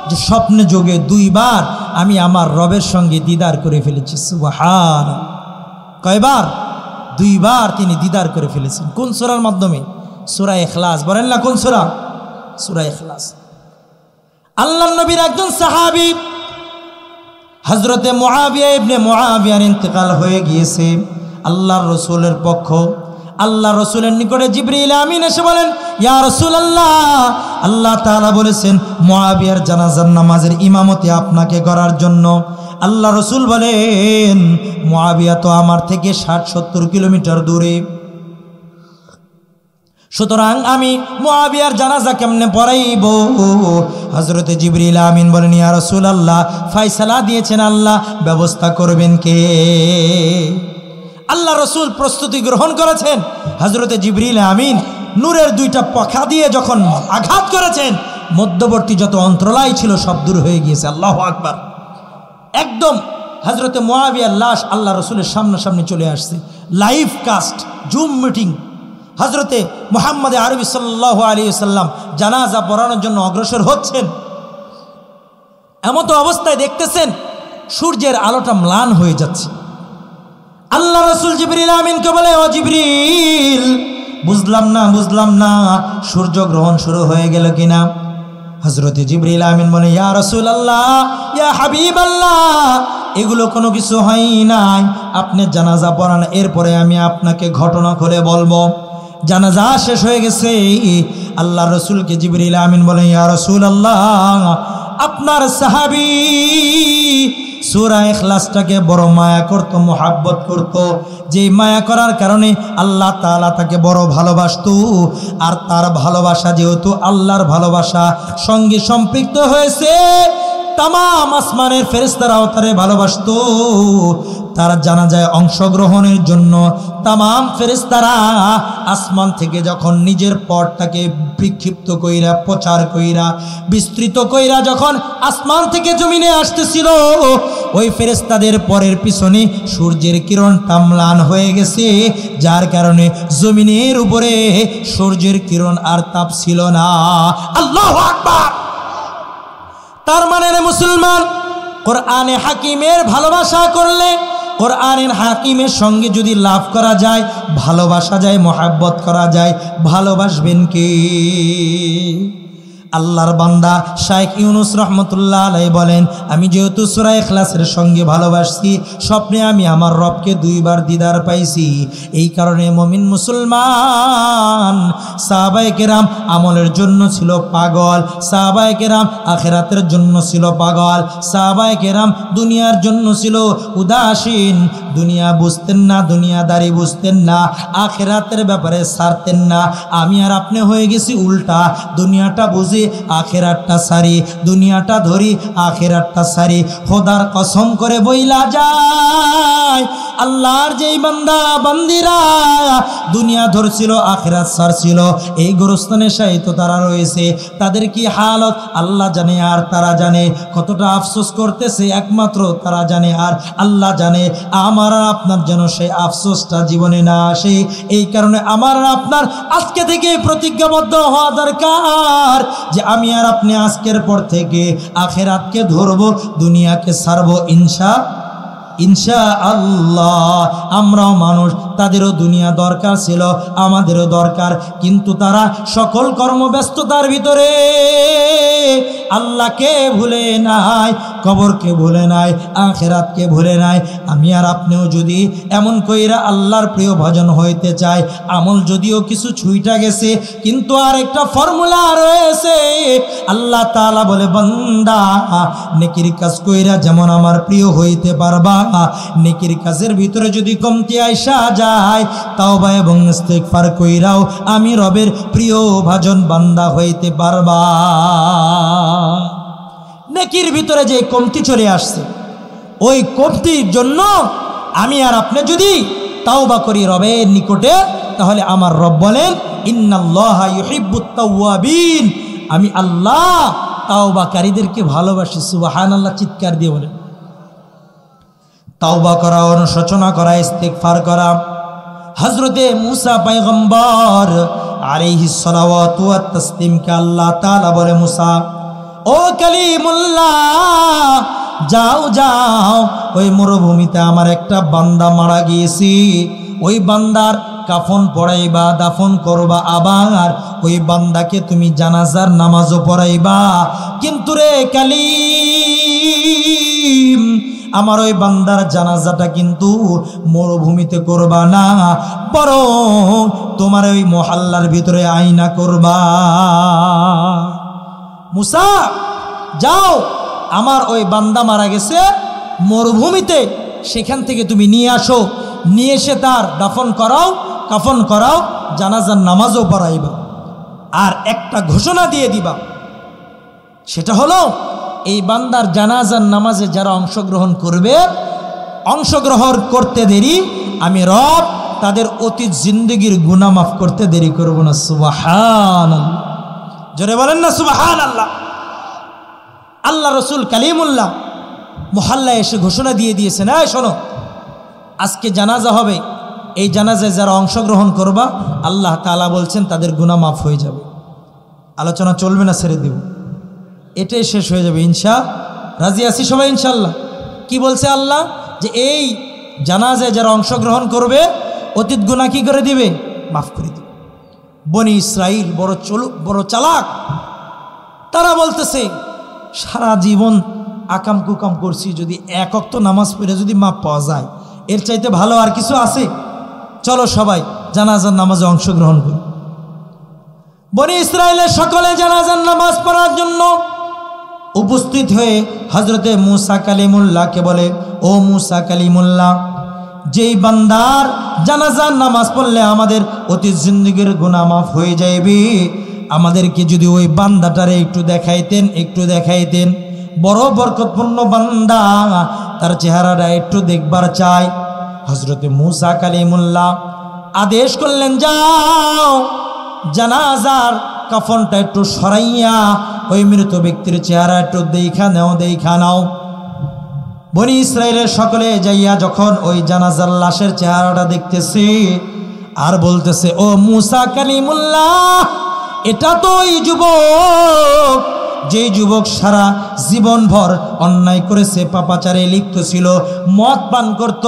যে স্বপ্নে যোগে 2 বার আমি আমার রবের সঙ্গে দিদার করে ফেলেছি। সুবহানাল্লাহ। কয়বার? 2 বার তিনি দিদার করে ফেলেছেন। কোন সূরার মাধ্যমে? সূরা ইখলাস। বলেন না কোন সূরা? সূরা ইখলাস। আল্লাহর নবীর একজন সাহাবী হযরতে মুআবিয়া ইবনে মুআবিয়ার ইন্তেকাল হয়ে গিয়েছে। আল্লাহর রাসূলের পক্ষ, আল্লাহর রাসূলের নিকটে জিবরিল আমিন এসে বলেন, ইয়া রাসূলুল্লাহ, আল্লাহ তাআলা বলেছেন মুআবিয়ার জানাজার নামাজের ইমামতি আপনাকে করার জন্য। আল্লাহ রাসূল বলেন, মুআবিয়া তো আমার থেকে 60-70 কিলোমিটার দূরে, সুতরাং আমি মুআবিয়ার জানাজা কেমনে পড়াইব? হযরতে জিবরিল আমিন বলেন, ইয়া রাসূলুল্লাহ, ফয়সালা দিয়েছেন আল্লাহ, ব্যবস্থা করবেন কে? আল্লাহ রাসূল প্রস্তুতি গ্রহণ করেছেন। হযরতে জিবরিল আমিন নূরের 2টা পাখা দিয়ে যখন আঘাত করেছেন, মধ্যবর্তী যত অন্তরায় ছিল সব দূর হয়ে গিয়েছে। আল্লাহু আকবার। একদম হযরতে মুআবিয়ার লাশ আল্লাহ রাসূলের সামনাসামনি চলে আসছে। Live cast, zoom meeting. হযরতে মুহাম্মদ আরবি সাল্লাল্লাহু আলাইহি ওয়াসাল্লাম জানাজা পড়ানোর জন্য অগ্রসর হচ্ছেন। এমতো অবস্থায় দেখতেছেন সূর্যের আলোটা ম্লান হয়ে যাচ্ছে। আল্লাহ রাসূল জিবরিল আমিনকে বলে, ও জিবরিল, বুঝলাম না সূর্য গ্রহণ শুরু হয়ে গেল কিনা? হযরতে জিবরিল আমিন বলে, ইয়া রাসূলুল্লাহ, ইয়া হাবিবাল্লাহ, এগুলো কোনো কিছু হয় নাই, আপনি জানাজা পড়ান, এরপরে আমি আপনাকে ঘটনা খুলে বলবো। জানাজা শেষ হয়ে গেছে। আল্লাহ রাসূলকে জিবরিল আমিন বলে, ইয়া রাসূলুল্লাহ, আপনার সাহাবী সূরা ইখলাসটাকে বড় মায়া করত, মোহাব্বত করত, যে মায়া করার কারণে আল্লাহ তাআলা তাকে বড় ভালোবাসত। আর তার ভালোবাসা যেহেতু আল্লাহর ভালোবাসা সঙ্গে সম্পৃক্ত হয়েছে, তামাম আসমানের ফেরেশতারাও তারে ভালোবাসত। তার জানাজায় অংশগ্রহণের জন্য তামাম ফেরেশতারা আসমান থেকে যখন নিজের পথটাকে বিক্ষিপ্ত কইরা প্রচার কইরা বিস্তৃত কইরা যখন আসমান থেকে জমিনে আসতেছিল, ওই ফেরেশতাদের পরের পিছনে সূর্যের কিরণটা ম্লান হয়ে গেছে, যার কারণে জমিনের উপরে সূর্যের কিরণ আর তাপ ছিল না। আল্লাহু আকবার। তার মানে রে মুসলমান, কোরআনে হাকিমের ভালোবাসা করলে, কোরআনের হাকিমের সঙ্গে যদি লাভ করা যায়, ভালোবাসা যায়, মহাব্বত করা যায়, ভালোবাসবেন কে? আল্লাহর বান্দা শাইখ ইউনুস রহমতুল্লাহ আলাইহি বলেন, আমি যেহেতু সূরা ইখলাসের সঙ্গে ভালোবাসছি, স্বপ্নে আমি আমার রবকে 2 বার দিদার পাইছি। এই কারণে মুমিন মুসলমান সাহাবায়ে কেরাম আমলের জন্য ছিল পাগল, সাহাবায়ে কেরাম আখিরাতের জন্য ছিল পাগল, সাহাবায়ে কেরাম দুনিয়ার জন্য ছিল উদাসীন। দুনিয়া বুঝতেন না, দুনিয়াদারি বুঝতেন না, আখিরাতের ব্যাপারে ছাড়তেন না। আমি আর আপনি হয়ে গেছি উল্টা, দুনিয়াটা বুঝি আখিরাতটা সারি, দুনিয়াটা ধরি আখিরাতটা সারি। খোদার কসম করে বইলা যায়, আল্লাহর যেই বান্দা বান্দিরা দুনিয়া ধরছিল আখিরাত ছাড়ছিল, এই গোরস্থানে শায়িত তারা রয়েছে, তাদের কি হালত আল্লাহ জানে আর তারা জানে। কতটা আফসোস করতেছে একমাত্র তারা জানে আর আল্লাহ জানে। আমার আর আপনার যেন সেই আফসোসটা জীবনে না আসে, এই কারণে আমার আর আপনার আজকে থেকে প্রতিজ্ঞাবদ্ধ হওয়া দরকার যে আমি আর আপনি আজকের পর থেকে আখিরাতকে ধরবো, দুনিয়াকে ছাড়বো ইনশাআল্লাহ। আমরাও মানুষ, তাদেরও দুনিয়া দরকার ছিল, আমাদেরও দরকার, কিন্তু তারা সকল কর্মব্যস্ততার ভিতরে আল্লাহকে ভুলে নাই, কবরকে ভুলে নাই, আখিরাতকে ভুলে নাই। আমি আর আপনিও যদি এমন কইরা আল্লাহর প্রিয় ভজন হইতে চাই, আমল যদিও কিছু ছুঁইটা গেছে, কিন্তু আর একটা ফর্মুলা রয়েছে। আল্লাহ তাআলা বলে, বান্দা নেকির কাজ কইরা যেমন আমার প্রিয় হইতে পারবা, নেকির কাজের ভিতরে যদি কমতি আইসা যায়, তাওবা এবং ইস্তিগফার কইরাও আমি রবের প্রিয় ভাজন বান্দা হইতে পারবা। নেকির ভিতরে যে কমতি চলে আসছে, ওই কমতির জন্য আমি আর আপনি যদি তাওবা করি রবের নিকটে, তাহলে আমার রব বলেন, ইন্নাল্লাহা ইউহিব্বুত তাওয়াবিন, আমি আল্লাহ তাওবাকারীদেরকে ভালোবাসি। সুবহানাল্লাহ চিৎকার দিয়ে বলেন। তাওবা করা, অনুশোচনা করা, ইস্তিগফার করা। হযরতে মুসা পয়গম্বর আলাইহিস সালাওয়াতু ওয়াত তাসলিমকে আল্লাহ তাআলা বলে, মুসা ও কালিমুল্লাহ, যাও যাও, ওই মরুভূমিতে আমার একটা বান্দা মারা গিয়েছি, ওই বান্দার কাফন পড়াইবা, দাফন করবা, আবার ওই বান্দাকে তুমি জানাজার নামাজও পড়াইবা। কিন্তু রে কালিম, আমার ওই বান্দার জানাজাটা কিন্তু মরুভূমিতে করবা না, বরং তোমার ওই মহল্লার ভিতরে আইনা করবা। মুসা যাও, আমার ওই বান্দা মারা গেছে মরুভূমিতে, সেখান থেকে তুমি নিয়ে আসো, নিয়ে এসে তার দাফন করাও, কাফন করাও, জানাজার নামাজও পড়াইবা। আর একটা ঘোষণা দিয়ে দিবা, সেটা হলো এই বান্দার জানাজার নামাজে যারা অংশগ্রহণ করবে, অংশগ্রহণ করতে দেরি আমি রব তাদের অতীত জিন্দগির গুনাহ মাফ করতে দেরি করব না। সুবহানাল্লাহ, জোরে বলেন না সুবহানাল্লাহ। আল্লাহ রসুল কালিমুল্লাহ মহল্লায় এসে ঘোষণা দিয়ে দিয়েছেন, এই শোনো, আজকে জানাজা হবে, এই জানাজায় যারা অংশগ্রহণ করবা, আল্লাহ তাআলা বলছেন তাদের গুনাহ মাফ হয়ে যাবে। আলোচনা চলবে না, ছেড়ে দেব, এটাই শেষ হয়ে যাবে রাজি আছি সবাই ইনশাল্লাহ। কি বলছে আল্লাহ? যে এই জানাজায় যারা অংশগ্রহণ করবে, অতীত গুনাহ কি করে দিবে? মাফ করে দিবে। বনি ইসরাইল বড় চালাক, তারা বলতেছে সারা জীবন আকাম কুকাম করছি, যদি এক ওয়াক্ত নামাজ পড়ে যদি মাপ পাওয়া যায়, এর চাইতে ভালো আর কিছু আছে? চলো সবাই জানাজার নামাজে অংশগ্রহণ করি। বনি ইসরাইলের সকলে জানাজার নামাজ পড়ার জন্য উপস্থিত হয়ে হযরতে মুসা কালিমুল্লাহকে বলে, ও মুসা কালিমুল্লাহ, যেই বান্দার জানাজার নামাজ পড়লে আমাদের অতীত জিন্দেগীর গুনাহ মাফ হয়ে যাবে, আমাদেরকে যদি ওই বান্দাটারে একটু দেখাইতেন। বড় বরকতপূর্ণ বান্দা, তার চেহারাটা একটু দেখবার চাই। হযরতে মূসা কালিমুল্লাহ আদেশ করলেন, যাও জানাজার কাফনটা একটু সরাইয়া ওই মৃত ব্যক্তির চেহারা একটু দেখা নাও। বনি ইসরায়েলের সকলে যাইয়া যখন ওই জানাজার লাশের চেহারাটা দেখতেছে আর বলতেছে, ও মূসা কালিমুল্লাহ, এটা তো ওই যুবক, যেই যুবক সারা জীবনভর অন্যায় করেছে, পাপাচারে লিপ্ত ছিল, মদ পান করত,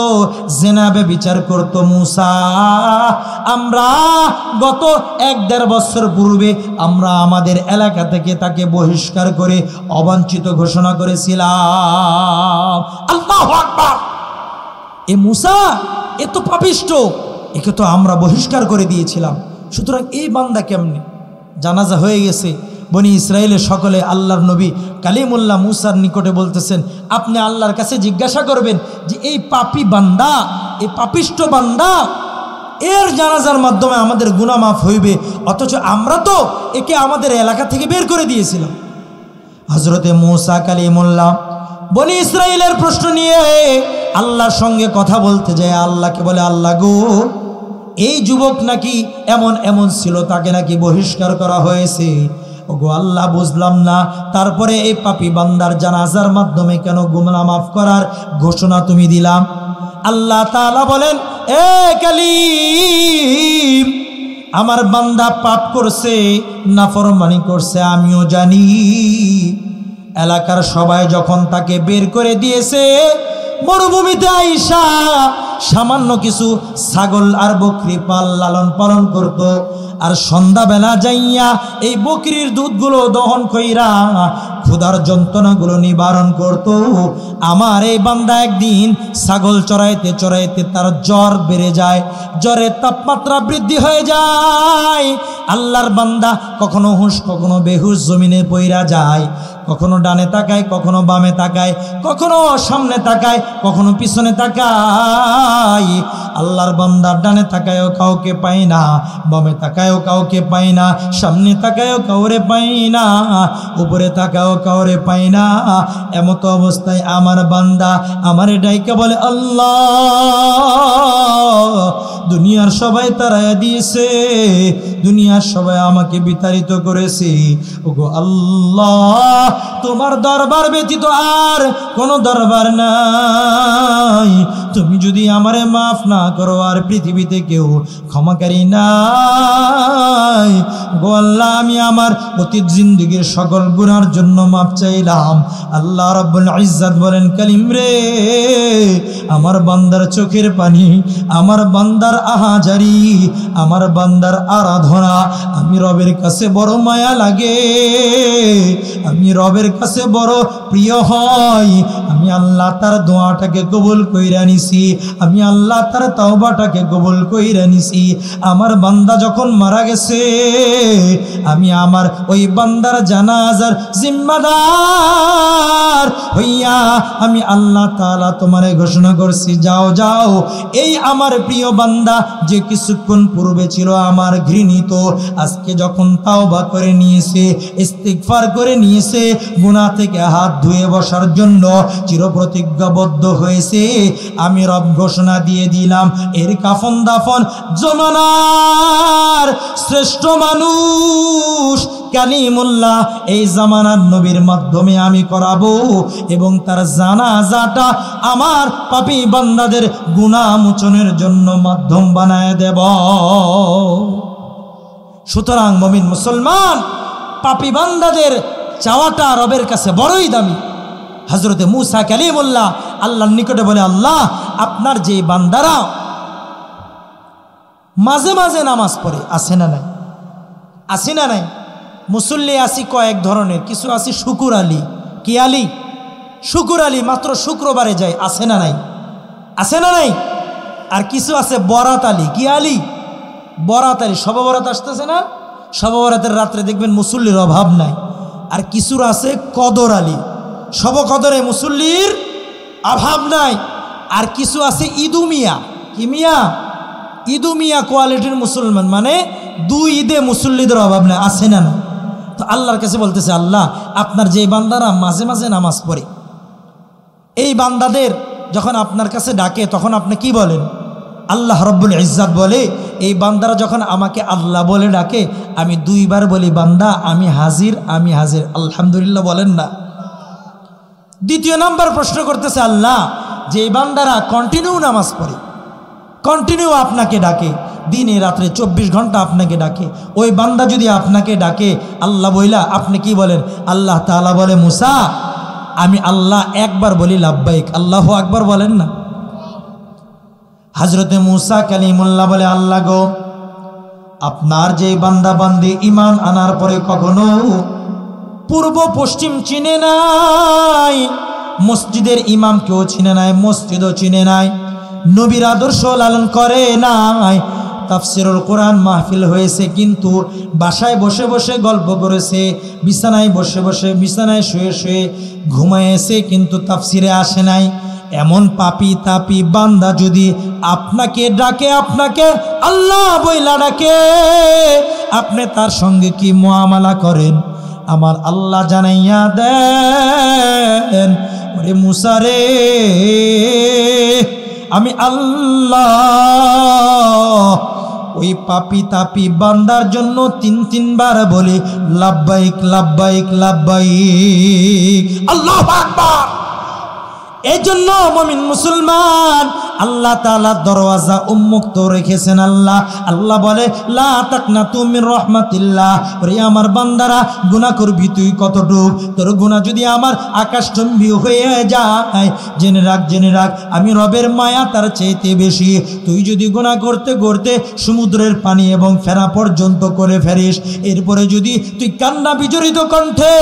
জেনা ব্যভিচার করত। মূসা, আমরা গত 1-1.5 বছর পূর্বে আমরা আমাদের এলাকা থেকে তাকে বহিষ্কার করে অবাঞ্ছিত ঘোষণা করেছিলাম। আল্লাহু আকবার! এ মূসা এ তো পাপিষ্ঠ, একে তো আমরা বহিষ্কার করে দিয়েছিলাম। সুতরাং এই বান্দা কেমনে? জানাজা হয়ে গেছে। বনি ইসরায়েলের সকলে আল্লাহর নবী কালিমুল্লাহ মূসার নিকটে বলতেছেন, আপনি আল্লাহর কাছে জিজ্ঞাসা করবেন যে এই পাপী বান্দা, এই পাপিষ্ঠ বান্দা, এর জানাজার মাধ্যমে আমাদের গুনাহ মাফ হইবে, অথচ আমরা তো একে আমাদের এলাকা থেকে বের করে দিয়েছিলাম। হযরতে মূসা কালিমুল্লাহ বনি ইসরায়েলের প্রশ্ন নিয়ে আল্লাহর সঙ্গে কথা বলতে যায়। আল্লাহকে বলে, আল্লাহ গো, এই যুবক নাকি এমন ছিল, তাকে নাকি বহিষ্কার করা হয়েছে। ওগো আল্লাহ, বুঝলাম না, তারপরে এই পাপী বান্দার জানাজার মাধ্যমে কেন গুনাহ মাফ করার ঘোষণা তুমি দিলাম? আল্লাহ তাআলা বলেন, এ কালিম, আমার বান্দা পাপ করছে, নাফরমানি করছে, আমিও জানি। এলাকার সবাই যখন তাকে বের করে দিয়েছে, মরুভূমিতে আইসা সামান্য কিছু ছাগল আর বকরি লালন পালন করত, আর সন্ধ্যাবেলা যাইয়া এই বকরির দুধগুলো দহন কইরা ক্ষুধার যন্ত্রণাগুলো নিবারণ করত। আমার এই বান্দা একদিন ছাগল চড়াইতে চড়াইতে তার জ্বর বেড়ে যায়, জ্বরের তাপমাত্রা বৃদ্ধি হয়ে যায়। আল্লাহর বান্দা কখনো হুঁশ কখনো বেহুশ জমিনে পইরা যায়, কখনো ডানে তাকায়, কখনো বামে তাকায়, কখনো সামনে তাকায়, কখনো পিছনে তাকায়। আল্লাহর বান্দা ডানে তাকায়ও কাউকে পায় না, বামে তাকায়ও কাউকে পায় না, সামনে তাকায়ও কাউরে পায় না, উপরে তাকায়ও কাউরে পায় না। এমত অবস্থায় আমার বান্দা আমারে ডাইকা বলে, আল্লাহ, দুনিয়ার সবাই তাড়াইয়া দিয়েছে, দুনিয়ার সবাই আমাকে বিতাড়িত করেছে। ওগো আল্লাহ, তোমার দরবার ব্যতীত আর কোনো দরবার নাই। তুমি যদি আমারে মাফ না করো, আর পৃথিবীতে কেউ ক্ষমাকারী নাই। গো আল্লাহ, আমি আমার অতীত জিন্দেগীর সকল গুনার জন্য মাফ চাইলাম। আল্লাহ রাব্বুল ইজ্জত বলেন, কালিম রে, আমার বান্দার চোখের পানি, আমার বান্দার আহাজারি, আমার বান্দার আরাধনা আমি রবের কাছে বড় মায়া লাগে, আমি রবের কাছে বড় প্রিয় হয়। আমি আল্লাহ তার দোয়াটাকে কবুল কইরা নিছি, আমি আল্লাহ তার তাওবাটাকে কবুল কইরা নিছি। আমার বান্দা যখন মারা গেছে, আমি আমার ওই বান্দার জানাজার জিম্মাদার হইয়া আমি আল্লাহ তাআলা তোমারে ঘোষণা করছি, যাও যাও, এই আমার প্রিয় বান্দা যে কিছুক্ষণ পূর্বে ছিল আমার ঘৃণিত, আজকে যখন তাওবা করে নিয়েছে, ইস্তিগফার করে নিয়েছে, গুনাহ থেকে হাত ধুয়ে বসার জন্য চিরপ্রতিজ্ঞাবদ্ধ হয়েছে, আমি রব ঘোষণা দিয়ে দিলাম, এর কাফন দাফন জমানার শ্রেষ্ঠ মানুষ কালিমুল্লাহ এই জামানার নবীর মাধ্যমে আমি করাবো, এবং তার জানাজাটা আমার পাপী বান্দাদের গুনাহ মোচনের জন্য মাধ্যম বানায় দেব। সুতরাং মুমিন মুসলমান, পাপী বান্দাদের চাওয়াটা রবের কাছে বড়ই দামি। হযরতে মূসা কালিমুল্লাহ আল্লাহর নিকটে বলে, আল্লাহ, আপনার যে বান্দারা মাঝে মাঝে নামাজ পড়ে, আছে না নাই? আছে না নাই? মুসল্লি আসি কয়েক ধরনের, কিছু আসি শুকুর আলী। কি আলী? শুকুর আলী, মাত্র শুক্রবারে যায়, আছে না নাই? আছে না নাই? আর কিছু আছে বরাত আলী। কি আলী? বরাত আলী। শবে বরাত আসতেছে না, শবে বরাতের রাত্রে দেখবেন মুসল্লির অভাব নাই। আর কিছুর আছে কদর আলী, শব কদরে মুসল্লির অভাব নাই। আর কিছু আছে ইদু মিয়া। কি মিয়া? ইদু মিয়া কোয়ালিটির মুসলমান, মানে দুই ঈদে মুসল্লিদের অভাব নাই, আছে না না? তো আল্লাহর কাছে বলতেছে, আল্লাহ, আপনার যে বান্দারা মাঝে মাঝে নামাজ পড়ে, এই বান্দাদের যখন আপনার কাছে ডাকে তখন আপনি কি বলেন? আল্লাহ রব্বুল ইজ্জত বলে এই বান্দারা যখন আমাকে আল্লাহ বলে ডাকে আমি 2 বার বলি বান্দা আমি হাজির, আমি হাজির, আলহামদুলিল্লাহ বলেন না? দ্বিতীয় নাম্বার প্রশ্ন করতেছে আল্লাহ যে এই বান্দারা কন্টিনিউ নামাজ পড়ে, কন্টিনিউ আপনাকে ডাকে, দিনে রাত্রে 24 ঘন্টা আপনাকে ডাকে, ওই বান্দা যদি আপনাকে ডাকে আল্লাহ বইলা আপনি কি বলেন? আল্লাহ তাআলা বলে মুসা আমি আল্লাহ একবার বলি লাব্বাইক, আল্লাহু আকবার বলেন না? হযরতে মুসা কালিমুল্লাহ বলে আল্লাহ গো আপনার যে বান্দা বান্দি ঈমান আনার পরে কখনো পূর্ব পশ্চিম চিনে নাই, মসজিদের ইমামকেও চিনে নাই, মসজিদও চিনে নাই, নবীর আদর্শ লালন করে নাই, তাফসিরুল কোরআন মাহফিল হয়েছে কিন্তু বাসায় বসে বসে গল্প করেছে, বিছানায় বসে বসে বিছানায় শুয়ে শুয়ে ঘুমায়েছে কিন্তু তাফসিরে আসে নাই, এমন পাপি তাপি বান্দা যদি আপনাকে ডাকে, আপনাকে আল্লাহ বইলা ডাকে, আপনি তার সঙ্গে কি মুআমালা করেন? আমার আল্লাহ জানাইয়া দেন ওরে মুসা রে আমি আল্লাহ ওই পাপি তাপি বান্দার জন্য 3 বার বলি লাব্বাইক লাব্বাইক লাব্বাইক, আল্লাহু আকবার। এই জন্য মুমিন মুসলমান আল্লাহ তাআলার দরওয়াজা উন্মুক্ত রেখেছেন। আল্লাহ বলে লা তাকনাতু মির রাহমাতিল্লাহ, ওরে আমার বান্দারা গুনাহ করবি তুই কতটুক, তোর গুনাহ যদি আমার আকাশচুম্বী হয়ে যায় জেনে রাখ আমি রবের মায়া তার চাইতে বেশি। তুই যদি গুনাহ করতে করতে সমুদ্রের পানি এবং ফেনা পর্যন্ত করে ফেরিস, এরপরে যদি তুই কান্না বিজড়িত কণ্ঠে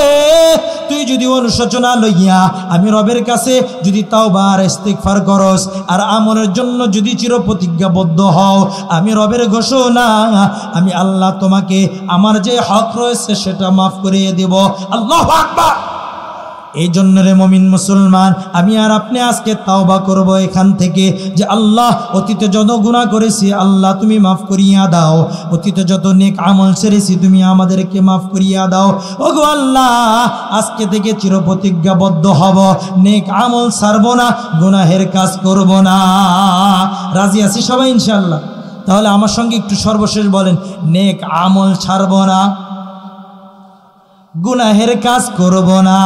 তুই যদি অনুশোচনা লইয়া আমি রবের কাছে যদি তাওবা আর ইস্তিগফার করস আর আমলের জন্য যদি চিরপ্রতিজ্ঞাবদ্ধ হও, আমি রবের ঘোষণা আমি আল্লাহ তোমাকে আমার যে হক রয়েছে সেটা মাফ করিয়ে দেব। আল্লাহু আকবার। এই জন্য রে মুমিন মুসলমান আমি আর আপনি আজকে তাওবা করব এখান থেকে যে আল্লাহ অতীতে যত গুনাহ করেছি আল্লাহ তুমি মাফ করিয়া দাও, অতীতে যত নেক আমল ছেড়েছি তুমি আমাদেরকে মাফ করিয়া দাও। ওগো আল্লাহ আজকে থেকে চিরপ্রতিজ্ঞাবদ্ধ হব, নেক আমল ছাড়ব না, গুনাহের কাজ করব না। রাজি আছি সবাই ইনশাআল্লাহ? তাহলে আমার সঙ্গে একটু সর্বশেষ বলেন, নেক আমল ছাড়ব না, গুনাহের কাজ করব না,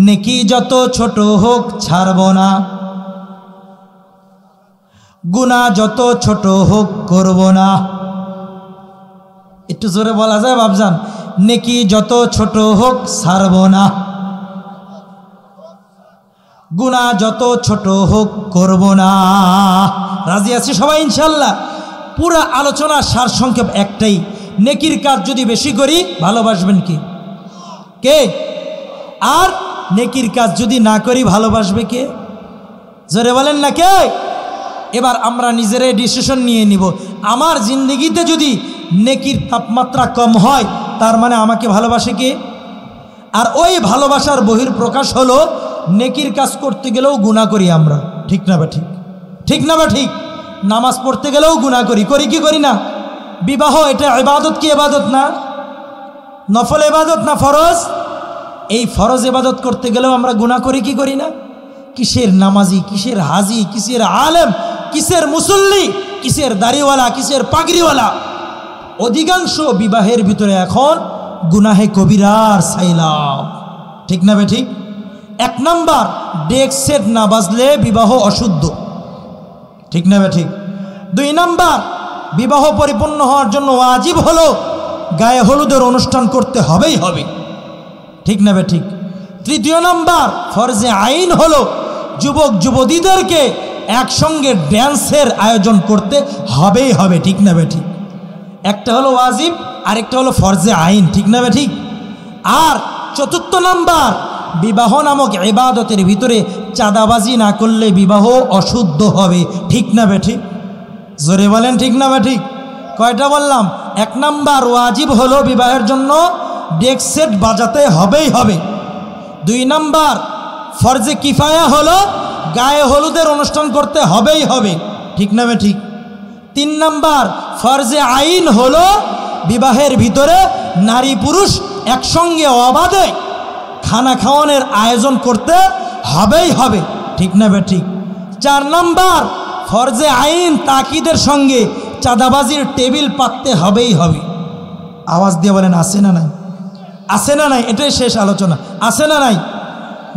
নেকি যত ছোট হোক ছাড়ব না, গুনাহ যত ছোট হোক করব না। একটু জোরে বলা যায় বাবজান? নেকি যত ছোট হোক ছাড়ব না, গুনাহ যত ছোট হোক করব না। রাজি আছি সবাই ইনশাআল্লাহ? পুরা আলোচনার সারসংক্ষেপ একটাই, নেকির কাজ যদি বেশি করি ভালোবাসবেন কে? আর নেকির কাজ যদি না করি ভালোবাসবে কে? জোরে বলেন না কে? এবার আমরা নিজেরাই ডিসিশন নিয়ে নিব, আমার জিন্দগিতে যদি নেকির তাপমাত্রা কম হয় তার মানে আমাকে ভালোবাসে কে? আর ওই ভালোবাসার বহির প্রকাশ হলো নেকির কাজ করতে গেলেও গুনাহ করি আমরা, ঠিক না বা ঠিক? ঠিক না বা ঠিক? নামাজ পড়তে গেলেও গুনাহ করি কি করি না? বিবাহ এটা ইবাদত কি ইবাদত না? নফল ইবাদত না ফরজ? এই ফরজ ইবাদত করতে গেলেও আমরা গুনাহ করি কি করি না? কিসের নামাজি, কিসের হাজি, কিসের আলেম, কিসের মুসল্লি, কিসের দাড়িওয়ালা, কিসের পাগড়িওয়ালা, অধিকাংশ বিবাহের ভিতরে এখন গুনাহে কবিরার সাইলাম, ঠিক না বে ঠিক? 1 নাম্বার, ডেক সেট না বাজলে বিবাহ অশুদ্ধ, ঠিক না বে ঠিক? 2 নাম্বার, বিবাহ পরিপূর্ণ হওয়ার জন্য ওয়াজিব হলো গায়ে হলুদের অনুষ্ঠান করতে হবেই হবে, ঠিক না বে ঠিক? 3 নাম্বার, ফরজে আইন হলো যুবক যুবতীদেরকে একসঙ্গে ড্যান্সের আয়োজন করতে হবেই হবে, ঠিক না বে ঠিক? একটা হলো ওয়াজিব, আরেকটা হলো ফরজে আইন, ঠিক না বে ঠিক? আর 4 নাম্বার, বিবাহ নামক ইবাদতের ভিতরে চাঁদাবাজি না করলে বিবাহ অশুদ্ধ হবে, ঠিক না বে ঠিক? জোরে বলেন ঠিক না বে ঠিক? কয়টা বললাম? 1 নাম্বার ওয়াজিব হলো বিবাহের জন্য ডেক সেট বাজাতে হবেই হবে। 2 নাম্বার ফরজে কিফায়া হলো গায়ে হলুদের অনুষ্ঠান করতে হবেই হবে, ঠিক না বে ঠিক? 3 নাম্বার ফরজে আইন হলো বিবাহের ভিতরে নারী পুরুষ একসঙ্গে অবাধে খানা খাওয়ানোর আয়োজন করতে হবেই হবে, ঠিক না বে ঠিক? 4 নম্বর ফরজে আইন তাকিদের সঙ্গে চাঁদাবাজির টেবিল পাততে হবেই হবে। আওয়াজ দিয়ে বলেন আছে না নাই? আছে না নাই? এটাই শেষ আলোচনা। আছে না নাই?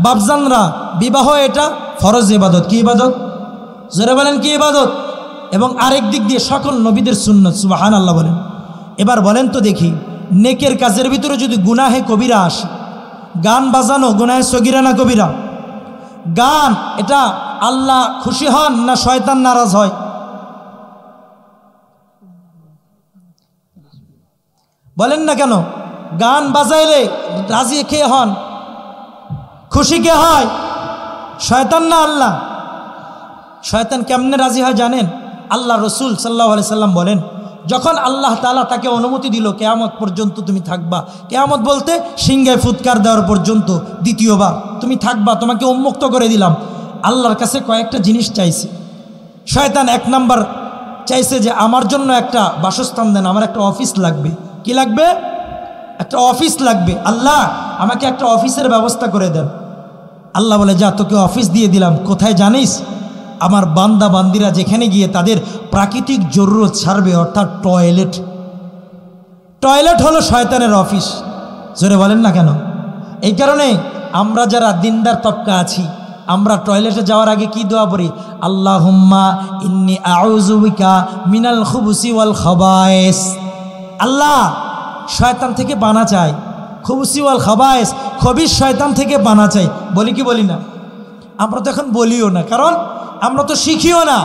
বাপজানরা, বিবাহ এটা ফরজ ইবাদত। কি ইবাদত? জোরে বলেন কি ইবাদত? এবং আরেক দিক দিয়ে সকল নবীদের সুন্নত। সুবহানাল্লাহ বলেন। এবার বলেন তো দেখি, নেকের কাজের ভিতরে যদি গুনাহে কবিরা আসে, গান বাজানো গুনাহে সগীরা না কবিরা? গান এটা আল্লাহ খুশি হন না শয়তান নারাজ হয়? বলেন না কেন? গান বাজাইলে রাজি কে হন, খুশি কে হয়? শয়তান না আল্লাহ? শয়তান কেমনে রাজি হয় জানেন? আল্লাহ রসুল সাল্লাল্লাহু আলাইহি সাল্লাম বলেন, যখন আল্লাহ তাআলা তাকে অনুমতি দিল কিয়ামত পর্যন্ত তুমি থাকবা, কিয়ামত বলতে সিংহে ফুৎকার দেওয়ার পর্যন্ত, দ্বিতীয়বার তুমি থাকবা, তোমাকে উন্মুক্ত করে দিলাম। আল্লাহর কাছে কয়েকটা জিনিস চাইছে। শয়তান 1 নাম্বার চাইছে যে আমার জন্য একটা বাসস্থান দেন, আমার একটা অফিস লাগবে। কি লাগবে? একটা অফিস লাগবে। আল্লাহ আমাকে একটা অফিসের ব্যবস্থা করে দেন। আল্লাহ বলে, যা তোকে অফিস দিয়ে দিলাম। কোথায় জানিস? আমার বান্দা বান্দিরা যেখানে গিয়ে তাদের প্রাকৃতিক জরুরত ছাড়বে, অর্থাৎ টয়লেট। টয়লেট হলো শয়তানের অফিস। জোরে বলেন না কেন? এই কারণে আমরা যারা দিনদার তবকা আছি, আমরা টয়লেটে যাওয়ার আগে কি দোয়া পড়ি? আল্লাহুম্মা ইন্নী আউযু বিকা মিনাল খুবুসি ওয়াল খাবায়েস। আল্লাহ শয়তান থেকে বানা চাই, খুবুসি ওয়াল খাবায়েস, খবিস শয়তান থেকে বানা চাই। বলি কি বলি না? আমরা তো এখন বলিও না, কারণ আমরা তো শিখিও না।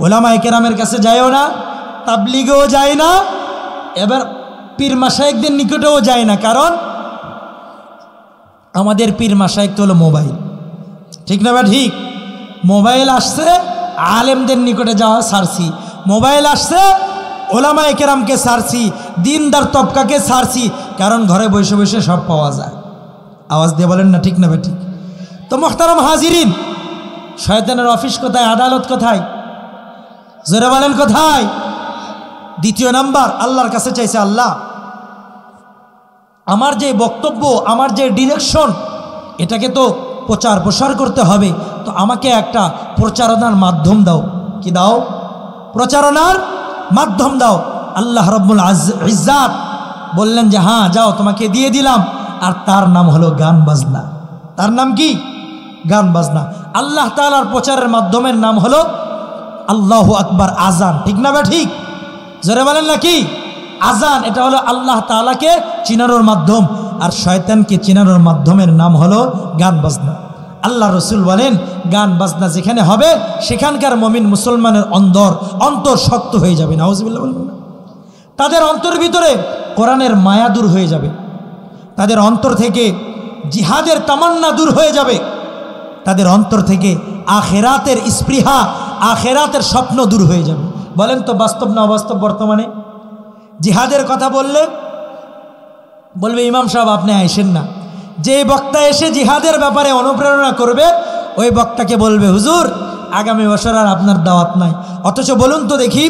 ওলামায়ে কেরামের কাছে যাইও না, তাবলিগেও যায় না, এবার পীর মাশায়েখদের নিকটেও যায় না। কারণ আমাদের পীর মাশায়েখ তো হলো মোবাইল, ঠিক না? ঠিক। মোবাইল আসছে, আলেমদের নিকটে যাওয়া ছাড়ছি। মোবাইল আসছে, ওলামায়ে কেরামকে ছাড়ছি, দিনদার তবকাকে ছাড়ছি। কারণ ঘরে বসে বসে সব পাওয়া যায়। আওয়াজ দিয়ে বলেন না ঠিক না ঠিক? তো মুহতারাম হাজিরিন, শয়তানের অফিস কোথায়? আদালত কোথায়? জোরে বলেন কোথায়? 2 নাম্বার আল্লাহর কাছে চাইছে, আল্লাহ আমার যে বক্তব্য, আমার যে ডিরেকশন, এটাকে তো প্রচার প্রসার করতে হবে, তো আমাকে একটা প্রচারণার মাধ্যম দাও। কি দাও? প্রচারণার মাধ্যম দাও। আল্লাহ রাব্বুল ইজ্জাত বললেন যে হ্যাঁ যাও, তোমাকে দিয়ে দিলাম। আর তার নাম হলো গান বাজনা। তার নাম কি? গান বাজনা। আল্লাহ তাআলার প্রচারের মাধ্যমের নাম হলো আল্লাহু আকবার, আজান। ঠিক না? ঠিক। জোরে বলেন না কি? আজান এটা হলো আল্লাহ তাআলাকে চিনানোর মাধ্যম, আর শয়তানকে চিনানোর মাধ্যমের নাম হলো গান বাজনা। আল্লাহ রসুল বলেন, গান বাজনা যেখানে হবে সেখানকার মুমিন মুসলমানের অন্তর শক্ত হয়ে যাবে। নাউজুবিল্লাহ বলবেন না? তাদের অন্তর ভিতরে কোরআনের মায়া দূর হয়ে যাবে, তাদের অন্তর থেকে জিহাদের তামান্না দূর হয়ে যাবে, তাদের অন্তর থেকে আখেরাতের স্পৃহা, আখেরাতের স্বপ্ন দূর হয়ে যাবে। বলেন তো বাস্তব না অবাস্তব? বর্তমানে জিহাদের কথা বললে বলবে ইমাম সাহেব আপনি আইসেন না। যে বক্তা এসে জিহাদের ব্যাপারে অনুপ্রেরণা করবে, ওই বক্তাকে বলবে হুজুর আগামী বছর আর আপনার দাওয়াত নাই। অথচ বলুন তো দেখি,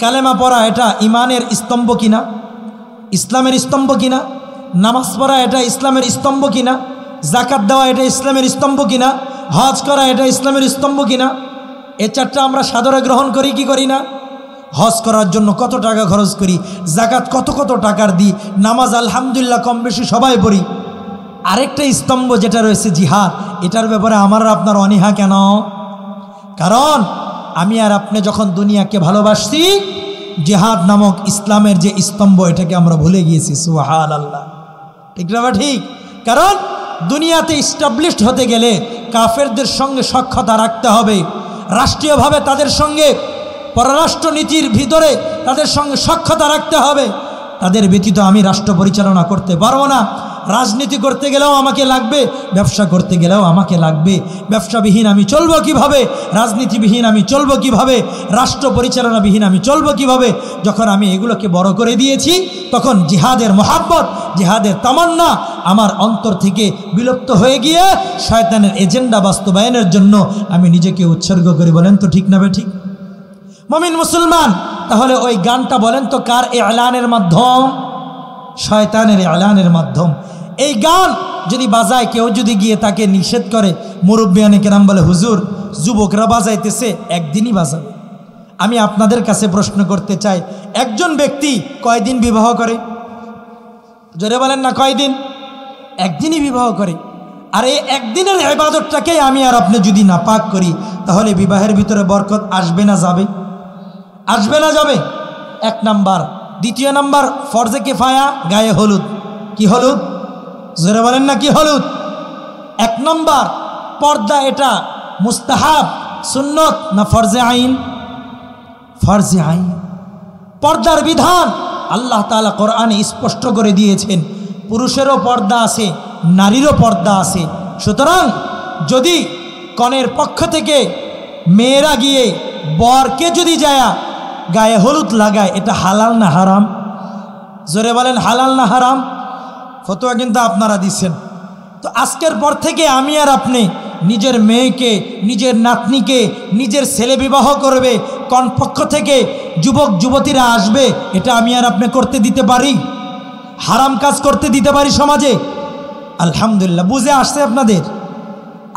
কালেমা পড়া এটা ইমানের স্তম্ভ কিনা? ইসলামের স্তম্ভ কিনা? নামাজ পড়া এটা ইসলামের স্তম্ভ কিনা? জাকাত দেওয়া এটা ইসলামের স্তম্ভ কিনা? হজ করা এটা ইসলামের স্তম্ভ কিনা? এ 4টা আমরা সাদরে গ্রহণ করি কি করি না? হজ করার জন্য কত টাকা খরচ করি, জাকাত কত কত টাকার দিই, নামাজ আলহামদুলিল্লাহ কম বেশি সবাই পড়ি। আরেকটা স্তম্ভ যেটা রয়েছে জিহাদ, এটার ব্যাপারে আমার আপনার অনীহা কেন? কারণ আমি আর আপনি যখন দুনিয়াকে ভালোবাসছি, জিহাদ নামক ইসলামের যে স্তম্ভ, এটাকে আমরা ভুলে গিয়েছি। সুবহানাল্লাহ। ঠিক না? ঠিক। কারণ দুনিয়াতে ইস্টাবলিশড হতে গেলে কাফেরদের সঙ্গে সখ্যতা রাখতে হবে, রাষ্ট্রীয়ভাবে তাদের সঙ্গে, পররাষ্ট্রনীতির ভিতরে তাদের সঙ্গে সখ্যতা রাখতে হবে। তাদের ব্যতীত আমি রাষ্ট্র পরিচালনা করতে পারবো না। রাজনীতি করতে গেলেও আমাকে লাগবে, ব্যবসা করতে গেলেও আমাকে লাগবে। ব্যবসাবিহীন আমি চলবো কিভাবে? রাজনীতিবিহীন আমি চলবো কিভাবে? রাষ্ট্র পরিচালনাবিহীন আমি চলবো কিভাবে? যখন আমি এগুলোকে বড় করে দিয়েছি, তখন জিহাদের মহাব্বত, জিহাদের তামান্না আমার অন্তর থেকে বিলুপ্ত হয়ে গিয়ে শয়তানের এজেন্ডা বাস্তবায়নের জন্য আমি নিজেকে উৎসর্গ করি। বলেন তো ঠিক না? ঠিক। মুমিন মুসলমান, তাহলে ওই গানটা বলেন তো কার এলানের মাধ্যম? শয়তানের এলানের মাধ্যম। এই গান যদি বাজায়, কেউ যদি গিয়ে তাকে নিষেধ করে, মুরব্বিয়ানে কেরাম বলে হুজুর যুবকরা বাজাইতেছে, একদিনই বাজাবে। আমি আপনাদের কাছে প্রশ্ন করতে চাই, একজন ব্যক্তি কয়দিন বিবাহ করে? জোরে বলেন না, কয়দিন? একদিনই বিবাহ করে। আর এই একদিনের ইবাদতটাকে আমি আর আপনি যদি নাপাক করি, তাহলে বিবাহের ভিতরে বরকত আসবে না যাবে? আসবে না যাবে? এক নাম্বার। দ্বিতীয় নাম্বার, ফরজে কিফায়া, গায়ে হলুদ। কি হলুদ? জোরে বলেন না, কি হলুদ? এক নাম্বার পর্দা, এটা মুস্তাহাব সুন্নত না ফরজে আইন? ফরজে আইন। পর্দার বিধান আল্লাহ তাআলা কোরআনে স্পষ্ট করে দিয়েছেন, পুরুষেরও পর্দা আছে, নারীরও পর্দা আছে। সুতরাং যদি কনের পক্ষ থেকে মেয়েরা গিয়ে বরকে যদি যায় গায়ে হলুদ লাগায়, এটা হালাল না হারাম? জোরে বলেন, হালাল না হারাম? ফতোয়া কিন্তু আপনারা দিচ্ছেন। তো আজকের পর থেকে আমি আর আপনি নিজের মেয়েকে, নিজের নাতনিকে, নিজের ছেলে বিবাহ করবে, কোন পক্ষ থেকে যুবক যুবতীরা আসবে, এটা আমি আর আপনি করতে দিতে পারি? হারাম কাজ করতে দিতে পারি সমাজে? আলহামদুলিল্লাহ, বুঝে আসছে আপনাদের।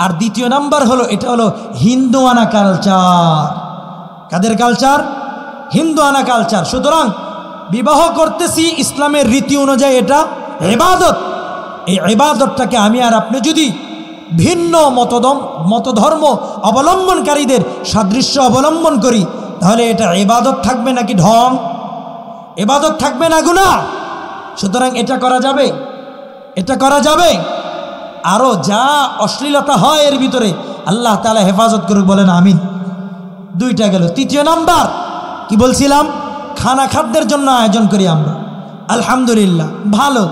আর দ্বিতীয় নাম্বার হলো, এটা হলো হিন্দুয়ানা কালচার। কাদের কালচার? হিন্দুয়ানা কালচার। সুতরাং বিবাহ করতেছি ইসলামের রীতি অনুযায়ী, এটা ইবাদত। এই ইবাদতটাকে আমি আর আপনি যদি ভিন্ন মতধর্ম অবলম্বনকারীদের সাদৃশ্য অবলম্বন করি, তাহলে এটা ইবাদত থাকবে নাকি ঢং? ইবাদত থাকবে না গুনাহ? সুতরাং এটা করা যাবে? এটা করা যাবে? আরও যা অশ্লীলতা হয় এর ভিতরে, আল্লাহ তাআলা হেফাজত করুক, বলেন আমিন। দুইটা গেল। তৃতীয় নাম্বার কি বলছিলাম? খাদ্যের জন্য আয়োজন করি আমরা, আলহামদুলিল্লাহ ভালো।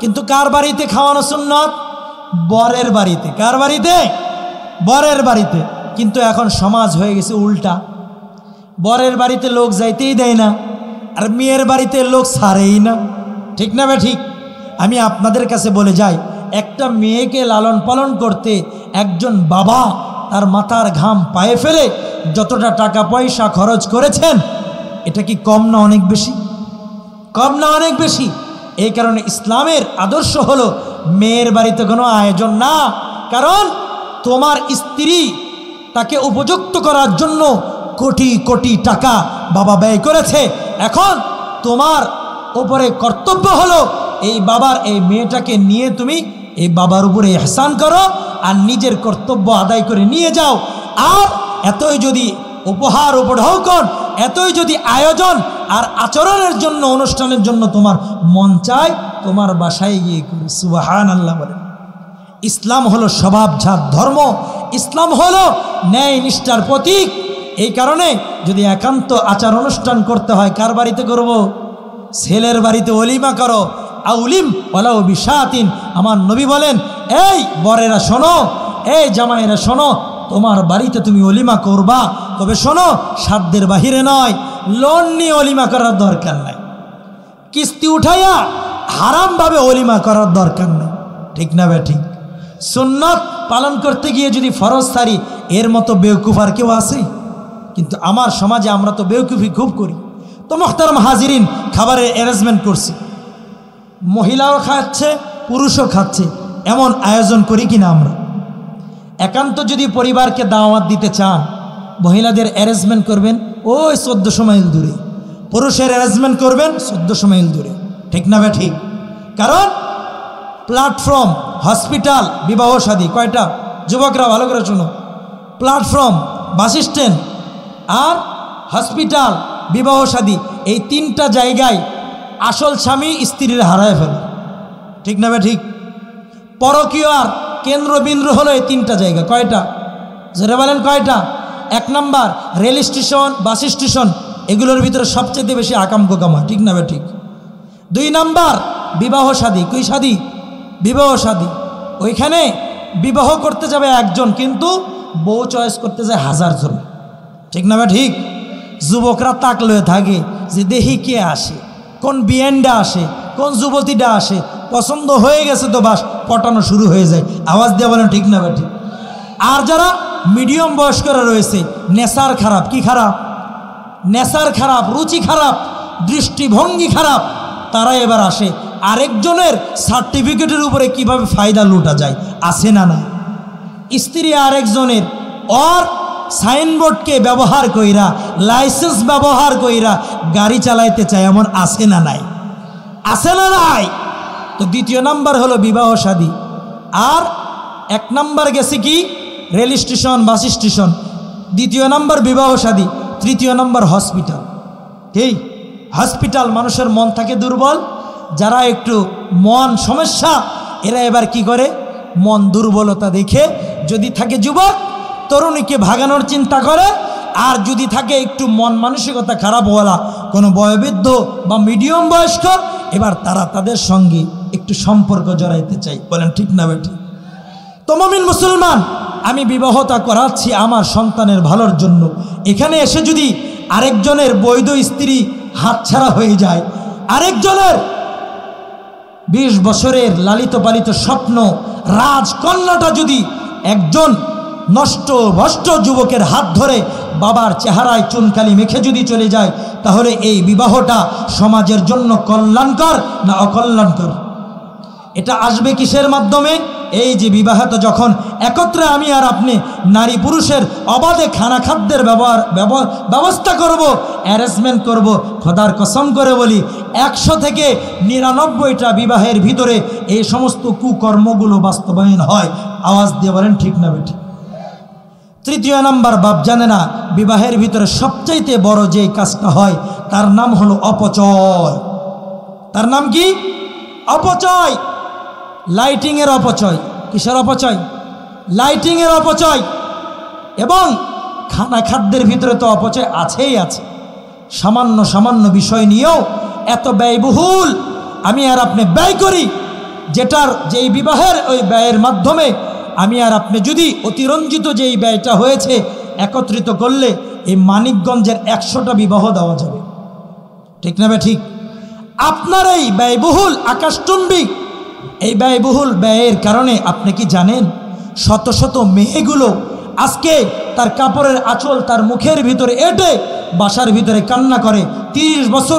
কিন্তু কার বাড়িতে খাওয়ানো সুন্নত? বরের বাড়িতে। কার বাড়িতে? বরের বাড়িতে। কিন্তু এখন সমাজ হয়ে গেছে উল্টা, বরের বাড়িতে লোক যাইতেই দেয় না, আর মেয়ের বাড়িতে লোক ছাড়েই না। ঠিক না বে ঠিক? আমি আপনাদের কাছে বলে যাই, একটা মেয়েকে লালন পালন করতে একজন বাবা তার মাথার ঘাম পায়ে ফেলে যতটা টাকা পয়সা খরচ করেছেন, এটা কি কম না অনেক বেশি? কম না অনেক বেশি? এই কারণে ইসলামের আদর্শ হলো মেয়ের বাড়িতে কোনো আয়োজন না। কারণ তোমার স্ত্রী, তাকে উপযুক্ত করার জন্য কোটি কোটি টাকা বাবা ব্যয় করেছে। এখন তোমার উপরে কর্তব্য হলো এই বাবার এই মেয়েটাকে নিয়ে তুমি এই বাবার উপরে ইহসান করো, আর নিজের কর্তব্য আদায় করে নিয়ে যাও। আর এতই যদি উপহার উপঢৌকন, এতই যদি আয়োজন আর আচরণের জন্য, অনুষ্ঠানের জন্য তোমার মন চায়, তোমার বাসায় গিয়ে করো। সুবহানাল্লাহ বলেন। ইসলাম হলো স্বভাবজাত ধর্ম, ইসলাম হলো ন্যায় নিষ্ঠার প্রতীক। এই কারণে যদি একান্ত আচার অনুষ্ঠান করতে হয়, কার বাড়িতে করব? ছেলের বাড়িতে ওলিমা করো। আউলিম ওয়ালাউ বিশাতিন। আমার নবী বলেন, এই বরেরা শোনো, এই জামাইরা শোনো, তোমার বাড়িতে তুমি ওলিমা করবা, তবে শোনো, সাধ্যের বাহিরে নয়। লোন নিয়ে ওলিমা করার দরকার নাই, কিস্তি উঠাইয়া হারামভাবে ওলিমা করার দরকার নাই। ঠিক না বে ঠিক? সুন্নত পালন করতে গিয়ে যদি ফরজ সারি, এর মতো বেওকুফ আর কেউ আছে? কিন্তু আমার সমাজে আমরা তো বেওকুফি খুব করি। তো মোহতারাম হাজিরিন, খাবারের অ্যারেঞ্জমেন্ট করছি, মহিলাও খাচ্ছে পুরুষও খাচ্ছে, এমন আয়োজন করি কিনা আমরা? একান্ত যদি পরিবারকে দাওয়াত দিতে চান, মহিলাদের অ্যারেঞ্জমেন্ট করবেন ওই 1400 মাইল দূরে, পুরুষের অ্যারেঞ্জমেন্ট করবেন 1400 মাইল দূরে। ঠিক না বে ঠিক? কারণ প্ল্যাটফর্ম, হসপিটাল, বিবাহ শাদী কয়টা? যুবকরা ভালো করে শুনো, প্ল্যাটফর্ম, বাস স্ট্যান্ড আর হসপিটাল, বিবাহ শাদী, এই তিনটা জায়গায় আসল স্বামী স্ত্রীর হারায় ফেলে। ঠিক না বে ঠিক? পরকীয়ার কেন্দ্রবিন্দু হলো এই তিনটা জায়গা। কয়টা? যেটা বলেন কয়টা? এক number rail station, bus station, এগুলোর ভিতরে সবচেয়ে বেশি আকাম কোকাম হয়। ঠিক না বে ঠিক? দুই নাম্বার বিবাহ শাদী। কই শাদী? বিবাহ শাদী। ওইখানে বিবাহ করতে যাবে একজন, কিন্তু বউ চয়েস করতে যায় 1000 জন। ঠিক না বে ঠিক? যুবকরা তাক লয়ে থাকে যে দেখি কে আসে, কোন বিয়েনটা আসে, কোন যুবতীটা আসে, পছন্দ হয়ে গেছে তো বাস, পটানো শুরু হয়ে যায়। আওয়াজ দিয়ে বলেন ঠিক না বে ঠিক? আর যারা মিডিয়াম বয়স্করা রয়েছে, নেশার খারাপ, কি খারাপ? নেশার খারাপ, রুচি খারাপ, দৃষ্টিভঙ্গি খারাপ, তারা এবার আসে। আরেকজনের সার্টিফিকেটের উপরে কিভাবে ফায়দা লুটা যায়, আছে না না? স্ত্রী আরেকজনের ওর সাইনবোর্ডকে ব্যবহার কইরা, লাইসেন্স ব্যবহার কইরা গাড়ি চালাইতে চায়, এমন আছে না নাই? আছে না নাই? তো দ্বিতীয় নাম্বার হলো বিবাহ শাদী। আর এক নাম্বার গেছে কি রেল স্টেশন, বাস স্টেশন, দ্বিতীয় নাম্বার বিবাহ শাদী, তৃতীয় নাম্বার হসপিটাল। কি হসপিটাল? মানুষের মন থাকে দুর্বল, যারা একটু মন সমস্যা এরা এবার কি করে, মন দুর্বলতা দেখে যদি থাকে যুবক তরুণীকে ভাগানোর চিন্তা করে, আর যদি থাকে একটু মন মানসিকতা খারাপ হওয়া কোনো বয়োবৃদ্ধ বা মিডিয়াম বয়স্ক, এবার তারা তাদের সঙ্গে একটু সম্পর্ক জড়াইতে চাই। বলেন ঠিক না বেঠিক? তো মুমিন মুসলমান, আমি বিবাহটা করাচ্ছি আমার সন্তানের ভালোর জন্য। এখানে এসে যদি আরেকজনের বৈধ স্ত্রী হাতছাড়া হয়ে যায়, আরেকজনের 20 বছরের লালিত পালিত স্বপ্ন রাজকন্যাটা যদি একজন নষ্ট ভ্রষ্ট যুবকের হাত ধরে বাবার চেহারায় চুনকালি মেখে যদি চলে যায়, তাহলে এই বিবাহটা সমাজের জন্য কল্যাণকর না অকল্যাণকর? এটা আসবে কিসের মাধ্যমে? এই যে বিবাহটা যখন একত্রে আমি আর আপনি নারী পুরুষের অবাধে খানা খাদ্যের ব্যবস্থা করব, অ্যারেঞ্জমেন্ট করব, খোদার কসম করে বলি 100 থেকে 99টা বিবাহের ভিতরে এই সমস্ত কুকর্মগুলো বাস্তবায়ন হয়। আওয়াজ দিয়ে বলেন ঠিক না বেঠিক? তৃতীয় নাম্বার, বাপ জানে না বিবাহের ভিতরে সবচাইতে বড় যে কাজটা হয় তার নাম হলো অপচয়। তার নাম কি? অপচয়। লাইটিংয়ের অপচয়। কিসের অপচয়? লাইটিংয়ের অপচয়। এবং খানা খাদ্যের ভিতরে তো অপচয় আছেই আছে। সামান্য সামান্য বিষয় নিয়েও এত ব্যয়বহুল আমি আর আপনি ব্যয় করি, যেটার যেই বিবাহের ওই ব্যয়ের মাধ্যমে আমি আর আপনি যদি অতিরঞ্জিত যেই ব্যয়টা হয়েছে একত্রিত করলে এই মানিকগঞ্জের 100টা বিবাহ দেওয়া যাবে। ঠিক না ঠিক? আপনার এই ব্যয়বহুল আকাশচুম্বী এই ব্যয়বহুল ব্যয়ের কারণে আপনি কি জানেন শত শত মেয়েগুলো আজকে তার কাপড়ের আঁচল তার মুখের ভিতরে এঁটে বাসার ভিতরে কান্না করে। 30 বছর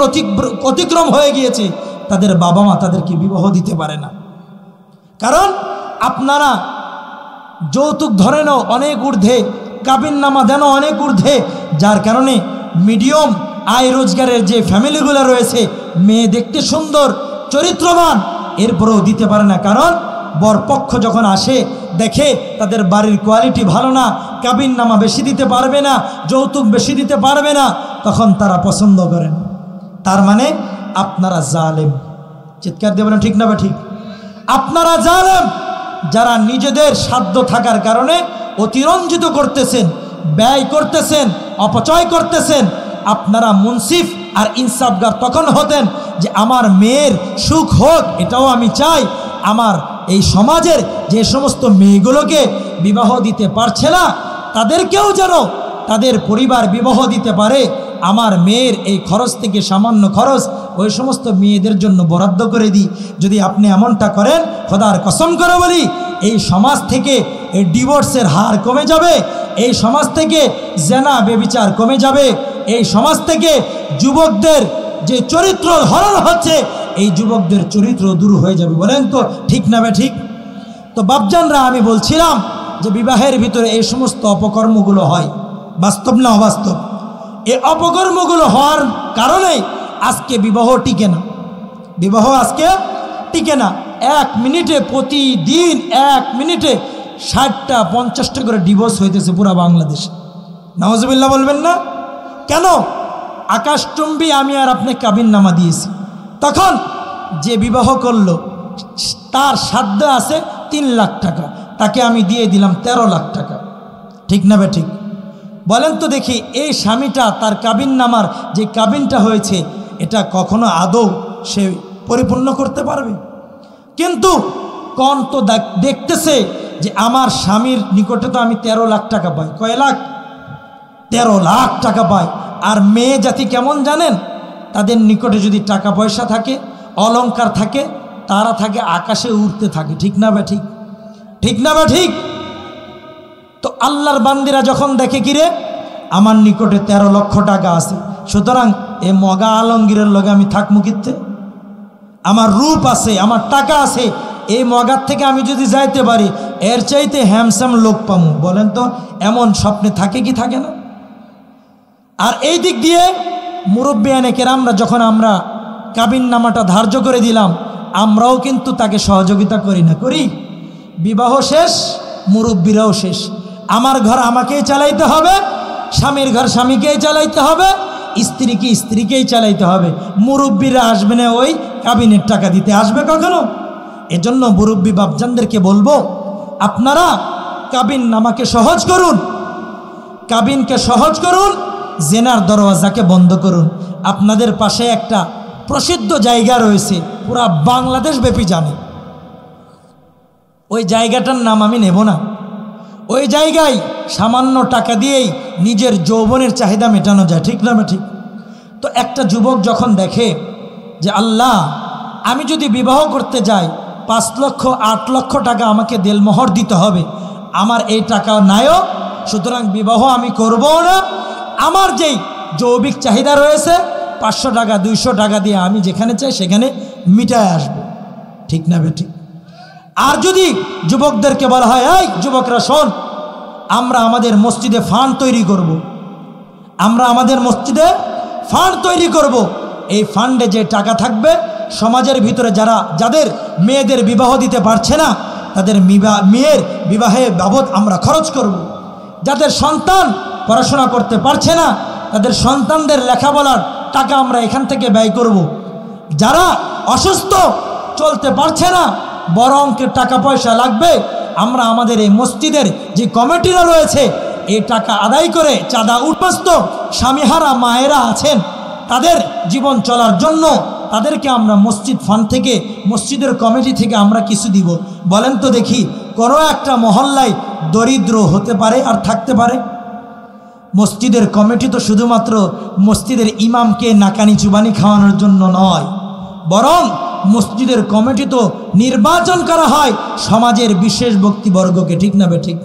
অতিক্রম হয়ে গিয়েছে, তাদের বাবা মা তাদেরকে বিবাহ দিতে পারে না। কারণ আপনারা যৌতুক ধরেনও অনেক ঊর্ধ্বে, কাবিননামা দেন অনেক ঊর্ধ্বে, যার কারণে মিডিয়াম আয় রোজগারের যে ফ্যামিলিগুলো রয়েছে, মেয়ে দেখতে সুন্দর চরিত্রবান, এরপরেও দিতে পারে না। কারণ বরপক্ষ যখন আসে দেখে তাদের বাড়ির কোয়ালিটি ভালো না, কাবিননামা বেশি দিতে পারবে না, যৌতুক বেশি দিতে পারবে না, তখন তারা পছন্দ করেন। তার মানে আপনারা জালেম। চিৎকার দেবেন ঠিক না? ঠিক। আপনারা জালেম, যারা নিজেদের সাধ্য থাকার কারণে অতিরঞ্জিত করতেছেন, ব্যয় করতেছেন, অপচয় করতেছেন। আপনারা মুনসিফ আর ইনসাফগার তখন হতেন যে আমার মেয়ের সুখ হোক, এটাও আমি চাই। আমার এই সমাজের যে সমস্ত মেয়েগুলোকে বিবাহ দিতে পারছে না, তাদেরকেও যেন তাদের পরিবার বিবাহ দিতে পারে। আমার মেয়ের এই খরচ থেকে সামান্য খরচ ওই সমস্ত মেয়েদের জন্য বরাদ্দ করে দিই। যদি আপনি এমনটা করেন, খোদার কসম করে বলি, এই সমাজ থেকে এই ডিভোর্সের হার কমে যাবে, এই সমাজ থেকে জেনা বেবিচার কমে যাবে, এই সমাজ থেকে যুবকদের যে চরিত্র হরণ হচ্ছে, এই যুবকদের চরিত্র দূর হয়ে যাবে। বলেন তো ঠিক না ঠিক? তো বাপজানরা, আমি বলছিলাম যে বিবাহের ভিতরে এই সমস্ত অপকর্মগুলো হয়, বাস্তব না অবাস্তব? এই অপকর্মগুলো হওয়ার কারণেই আজকে বিবাহ টিকে না। বিবাহ আজকে টিকে না। 1 মিনিটে, প্রতিদিন 1 মিনিটে 60টা 50টা করে ডিভোর্স হইতেছে পুরা বাংলাদেশে। নাউজুবিল্লাহ বলবেন না? কেন? আকাশচুম্বী আমি আর আপনি কাবিননামা দিয়েছি। তখন যে বিবাহ করলো তার সাধ্য আছে 3 লাখ টাকা, তাকে আমি দিয়ে দিলাম 13 লাখ টাকা। ঠিক না ঠিক? বলেন তো দেখি, এই স্বামীটা তার কাবিননামার যে কাবিনটা হয়েছে, এটা কখনো আদৌ সে পরিপূর্ণ করতে পারবে? কিন্তু কোন তো দেখতেছে যে আমার স্বামীর নিকটে তো আমি 13 লাখ টাকা পাই। কয় লাখ? 13 লাখ টাকা পাই। আর মেয়ে জাতি কেমন জানেন? তাদের নিকটে যদি টাকা পয়সা থাকে, অলংকার থাকে, তারা থাকে আকাশে উড়তে থাকে। ঠিক না ঠিক? ঠিক না ঠিক? তো আল্লাহর বান্দিরা যখন দেখে কিরে আমার নিকটে 13 লক্ষ টাকা আছে, সুতরাং এ মগা আলমগীরের লগে আমি থাকবো কিতে? আমার রূপ আছে, আমার টাকা আছে, এই মগার থেকে আমি যদি যাইতে পারি এর চাইতে হ্যামসাম লোক পামু, বলেন তো এমন স্বপ্নে থাকে কি থাকে না? আর এই দিক দিয়ে মুরব্বিয়ানে কেরামরা যখন আমরা কাবিন নামাটা ধার্য করে দিলাম, আমরাও কিন্তু তাকে সহযোগিতা করি না? করি। বিবাহ শেষ, মুরব্বিরাও শেষ। আমার ঘর আমাকেই চালাইতে হবে, স্বামীর ঘর স্বামীকেই চালাইতে হবে, স্ত্রীকে স্ত্রীকেই চালাইতে হবে। মুরব্বিরা আসবে না ওই কাবিনের টাকা দিতে, আসবে কখনো? এজন্য মুরব্বি বাপজানদেরকে বলবো, আপনারা কাবিন নামাকে সহজ করুন, কাবিনকে সহজ করুন, জেনার দরওয়াজাকে বন্ধ করুন। আপনাদের পাশে একটা প্রসিদ্ধ জায়গা রয়েছে, পুরা বাংলাদেশ ব্যাপী জানে। ওই জায়গাটার নাম আমি নেব না। ওই জায়গায় সামান্য টাকা দিয়েই নিজের যৌবনের চাহিদা মেটানো যায়, ঠিক না ঠিক? তো একটা যুবক যখন দেখে যে আল্লাহ, আমি যদি বিবাহ করতে যাই 5 লক্ষ 8 লক্ষ টাকা আমাকে দেলমোহর দিতে হবে, আমার এই টাকা নাইও, সুতরাং বিবাহ আমি করবো না। আমার যেই যৌবিক চাহিদা রয়েছে 500 টাকা 200 টাকা দিয়ে আমি যেখানে চাই সেখানে মিটায় আসবো, ঠিক না বেঠিক? আর যদি যুবকদেরকে বলা হয়, এই যুবকরা শোন, আমরা আমাদের মসজিদে ফান্ড তৈরি করব, আমরা আমাদের মসজিদে ফান্ড তৈরি করব, এই ফান্ডে যে টাকা থাকবে সমাজের ভিতরে যাদের মেয়েদের বিবাহ দিতে পারছে না তাদের মেয়ের বিবাহে বাবদ আমরা খরচ করব, যাদের সন্তান পড়াশোনা করতে পারছে না তাদের সন্তানদের লেখাপড়ার টাকা আমরা এখান থেকে ব্যয় করব, যারা অসুস্থ চলতে পারছে না বড় অঙ্কের টাকা পয়সা লাগবে, আমরা আমাদের এই মসজিদের যে কমিটিরা রয়েছে এই টাকা আদায় করে চাঁদা উঠবস্ত স্বামীহারা মায়েরা আছেন তাদের জীবন চলার জন্য তাদেরকে আমরা মসজিদ ফান্ড থেকে, মসজিদের কমিটি থেকে আমরা কিছু দিব। বলেন তো দেখি, কোনো একটা মহল্লায় দরিদ্র হতে পারে আর থাকতে পারে? মসজিদের কমিটি তো শুধুমাত্র মসজিদের ইমামকে নাকানি চুবানি খাওয়ানোর জন্য নয়, বরং মসজিদের কমিটি তো নির্বাচন করা হয় সমাজের বিশেষ ব্যক্তিবর্গকে, ঠিক না বেঠিক?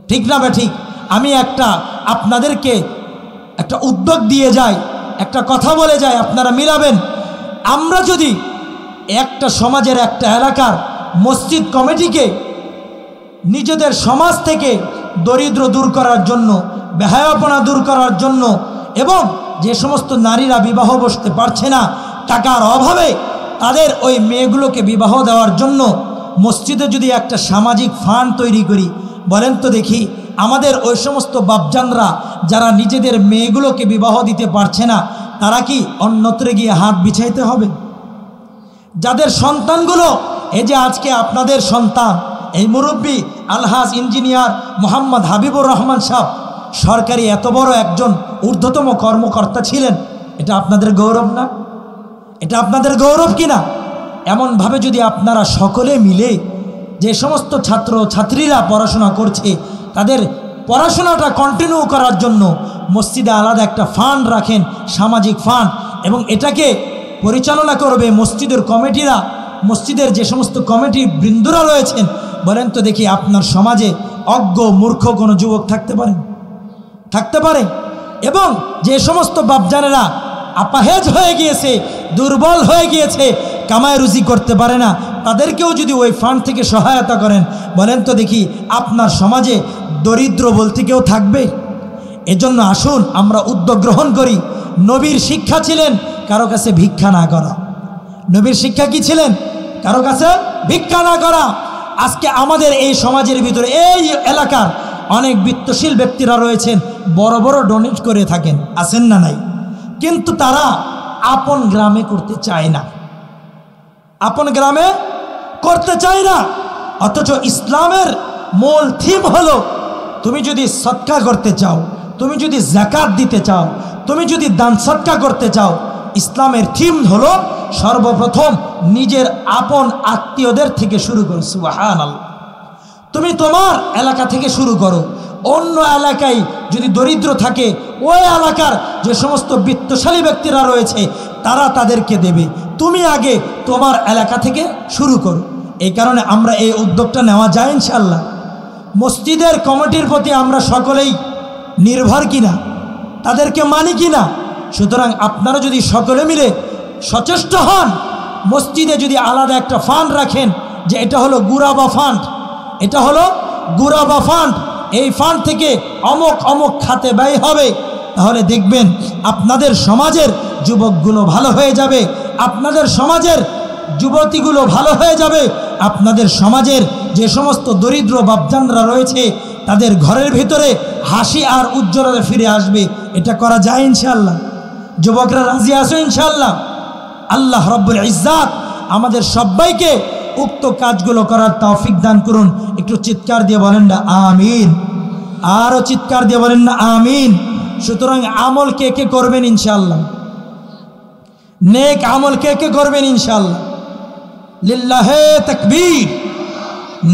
ঠিক না বেঠিক? আমি আপনাদেরকে একটা উদ্যোগ দিয়ে যাই, একটা কথা বলে যাই, আপনারা মিলাবেন। আমরা যদি একটা সমাজের একটা এলাকার মসজিদ কমিটিকে নিজেদের সমাজ থেকে দরিদ্র দূর করার জন্য, বেহায়াপনা দূর করার জন্য, এবং যে সমস্ত নারীরা বিবাহ বসতে পারছে না টাকার অভাবে তাদের ওই মেয়েগুলোকে বিবাহ দেওয়ার জন্য মসজিদে যদি একটা সামাজিক ফান্ড তৈরি করি, বলেন তো দেখি আমাদের ওই সমস্ত বাপজানরা যারা নিজেদের মেয়েগুলোকে বিবাহ দিতে পারছে না তারা কি অন্যত্রে গিয়ে হাত বিছাইতে হবে? যাদের সন্তানগুলো, এই যে আজকে আপনাদের সন্তান, এই মুরব্বী আলহাজ ইঞ্জিনিয়ার মোহাম্মদ হাবিবুর রহমান সাহেব সরকারি এত বড় একজন ঊর্ধ্বতম কর্মকর্তা ছিলেন, এটা আপনাদের গৌরব না? এটা আপনাদের গৌরব কিনা? এমনভাবে যদি আপনারা সকলে মিলে যে সমস্ত ছাত্র ছাত্রীরা পড়াশোনা করছে তাদের পড়াশোনাটা কন্টিনিউ করার জন্য মসজিদে আলাদা একটা ফান্ড রাখেন, সামাজিক ফান্ড, এবং এটাকে পরিচালনা করবে মসজিদের কমিটিরা, মসজিদের যে সমস্ত কমিটি বৃন্দরা রয়েছেন, বলেন তো দেখি আপনার সমাজে অজ্ঞ মূর্খ কোনো যুবক থাকতে পারে? থাকতে পারে? এবং যে সমস্ত বাপজানেরা আপাহেজ হয়ে গিয়েছে, দুর্বল হয়ে গিয়েছে, কামায় রুজি করতে পারে না, তাদেরকেও যদি ওই ফান্ড থেকে সহায়তা করেন, বলেন তো দেখি আপনার সমাজে দরিদ্র বলতে কেউ থাকবে? এজন্য আসুন আমরা উদ্যোগ গ্রহণ করি। নবীর শিক্ষা ছিলেন কারো কাছে ভিক্ষা না করা। নবীর শিক্ষা কি ছিলেন? কারো কাছে ভিক্ষা না করা। আজকে আমাদের এই সমাজের ভিতরে এই এলাকার অনেক বিত্তশীল ব্যক্তিরা রয়েছেন, বড় বড় ডোনেট করে থাকেন, আছেন না নাই? কিন্তু তারা আপন গ্রামে করতে চায় না, আপন গ্রামে করতে চায় না। অথচ ইসলামের মূল থিম হলো, তুমি যদি সদকা করতে চাও, তুমি যদি যাকাত দিতে চাও, তুমি যদি দান সদকা করতে চাও, ইসলামের থিম হলো সর্বপ্রথম নিজের আপন আত্মীয়দের থেকে শুরু করো। সুবহানাল্লাহ। তুমি তোমার এলাকা থেকে শুরু করো। অন্য এলাকায় যদি দরিদ্র থাকে, ওই এলাকার যে সমস্ত বিত্তশালী ব্যক্তিরা রয়েছে তারা তাদেরকে দেবে। তুমি আগে তোমার এলাকা থেকে শুরু করো। এই কারণে আমরা এই উদ্যোগটা নেওয়া যায় ইনশাআল্লাহ। মসজিদের কমিটির প্রতি আমরা সকলেই নির্ভর কিনা, তাদেরকে মানি কিনা। সুতরাং আপনারা যদি সকলে মিলে সচেষ্ট হন, মসজিদে যদি আলাদা একটা ফান্ড রাখেন যে এটা হলো গুরাবা ফান্ড, এটা হলো গুরাবা ফান্ড, এই ফান্ড থেকে অমুক অমুক খাতে ব্যয় হবে, তাহলে দেখবেন আপনাদের সমাজের যুবকগুলো ভালো হয়ে যাবে, আপনাদের সমাজের যুবতীগুলো ভালো হয়ে যাবে, আপনাদের সমাজের যে সমস্ত দরিদ্র বাপজানরা রয়েছে তাদের ঘরের ভিতরে হাসি আর উজ্জ্বলতা ফিরে আসবে। এটা করা যায় ইনশাআল্লাহ? যুবকরা রাজি আছো ইনশাআল্লাহ? আল্লাহ রব্বুল ইজ্জাত আমাদের সবাইকে উক্ত কাজগুলো করার তৌফিক দান করুন। একটু চিৎকার দিয়ে বলেন না আমিন, আরও চিৎকার দিয়ে বলেন না আমিন। সুতরাং আমল কে কে করবেন ইনশাআল্লাহ? নেক আমল কে কে করবেন ইনশাআল্লাহ? লিল্লাহে তাকবীর,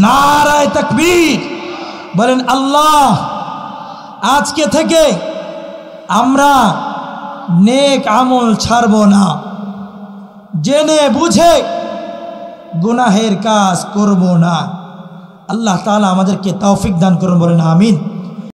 নারায়ে তাকবীর। বলেন আল্লাহ, আজকে থেকে আমরা নেক আমল ছাড়ব না, জেনে বুঝে গুনাহের কাজ করব না। আল্লাহ তাআলা আমাদেরকে তৌফিক দান করুন। বলেন আমিন।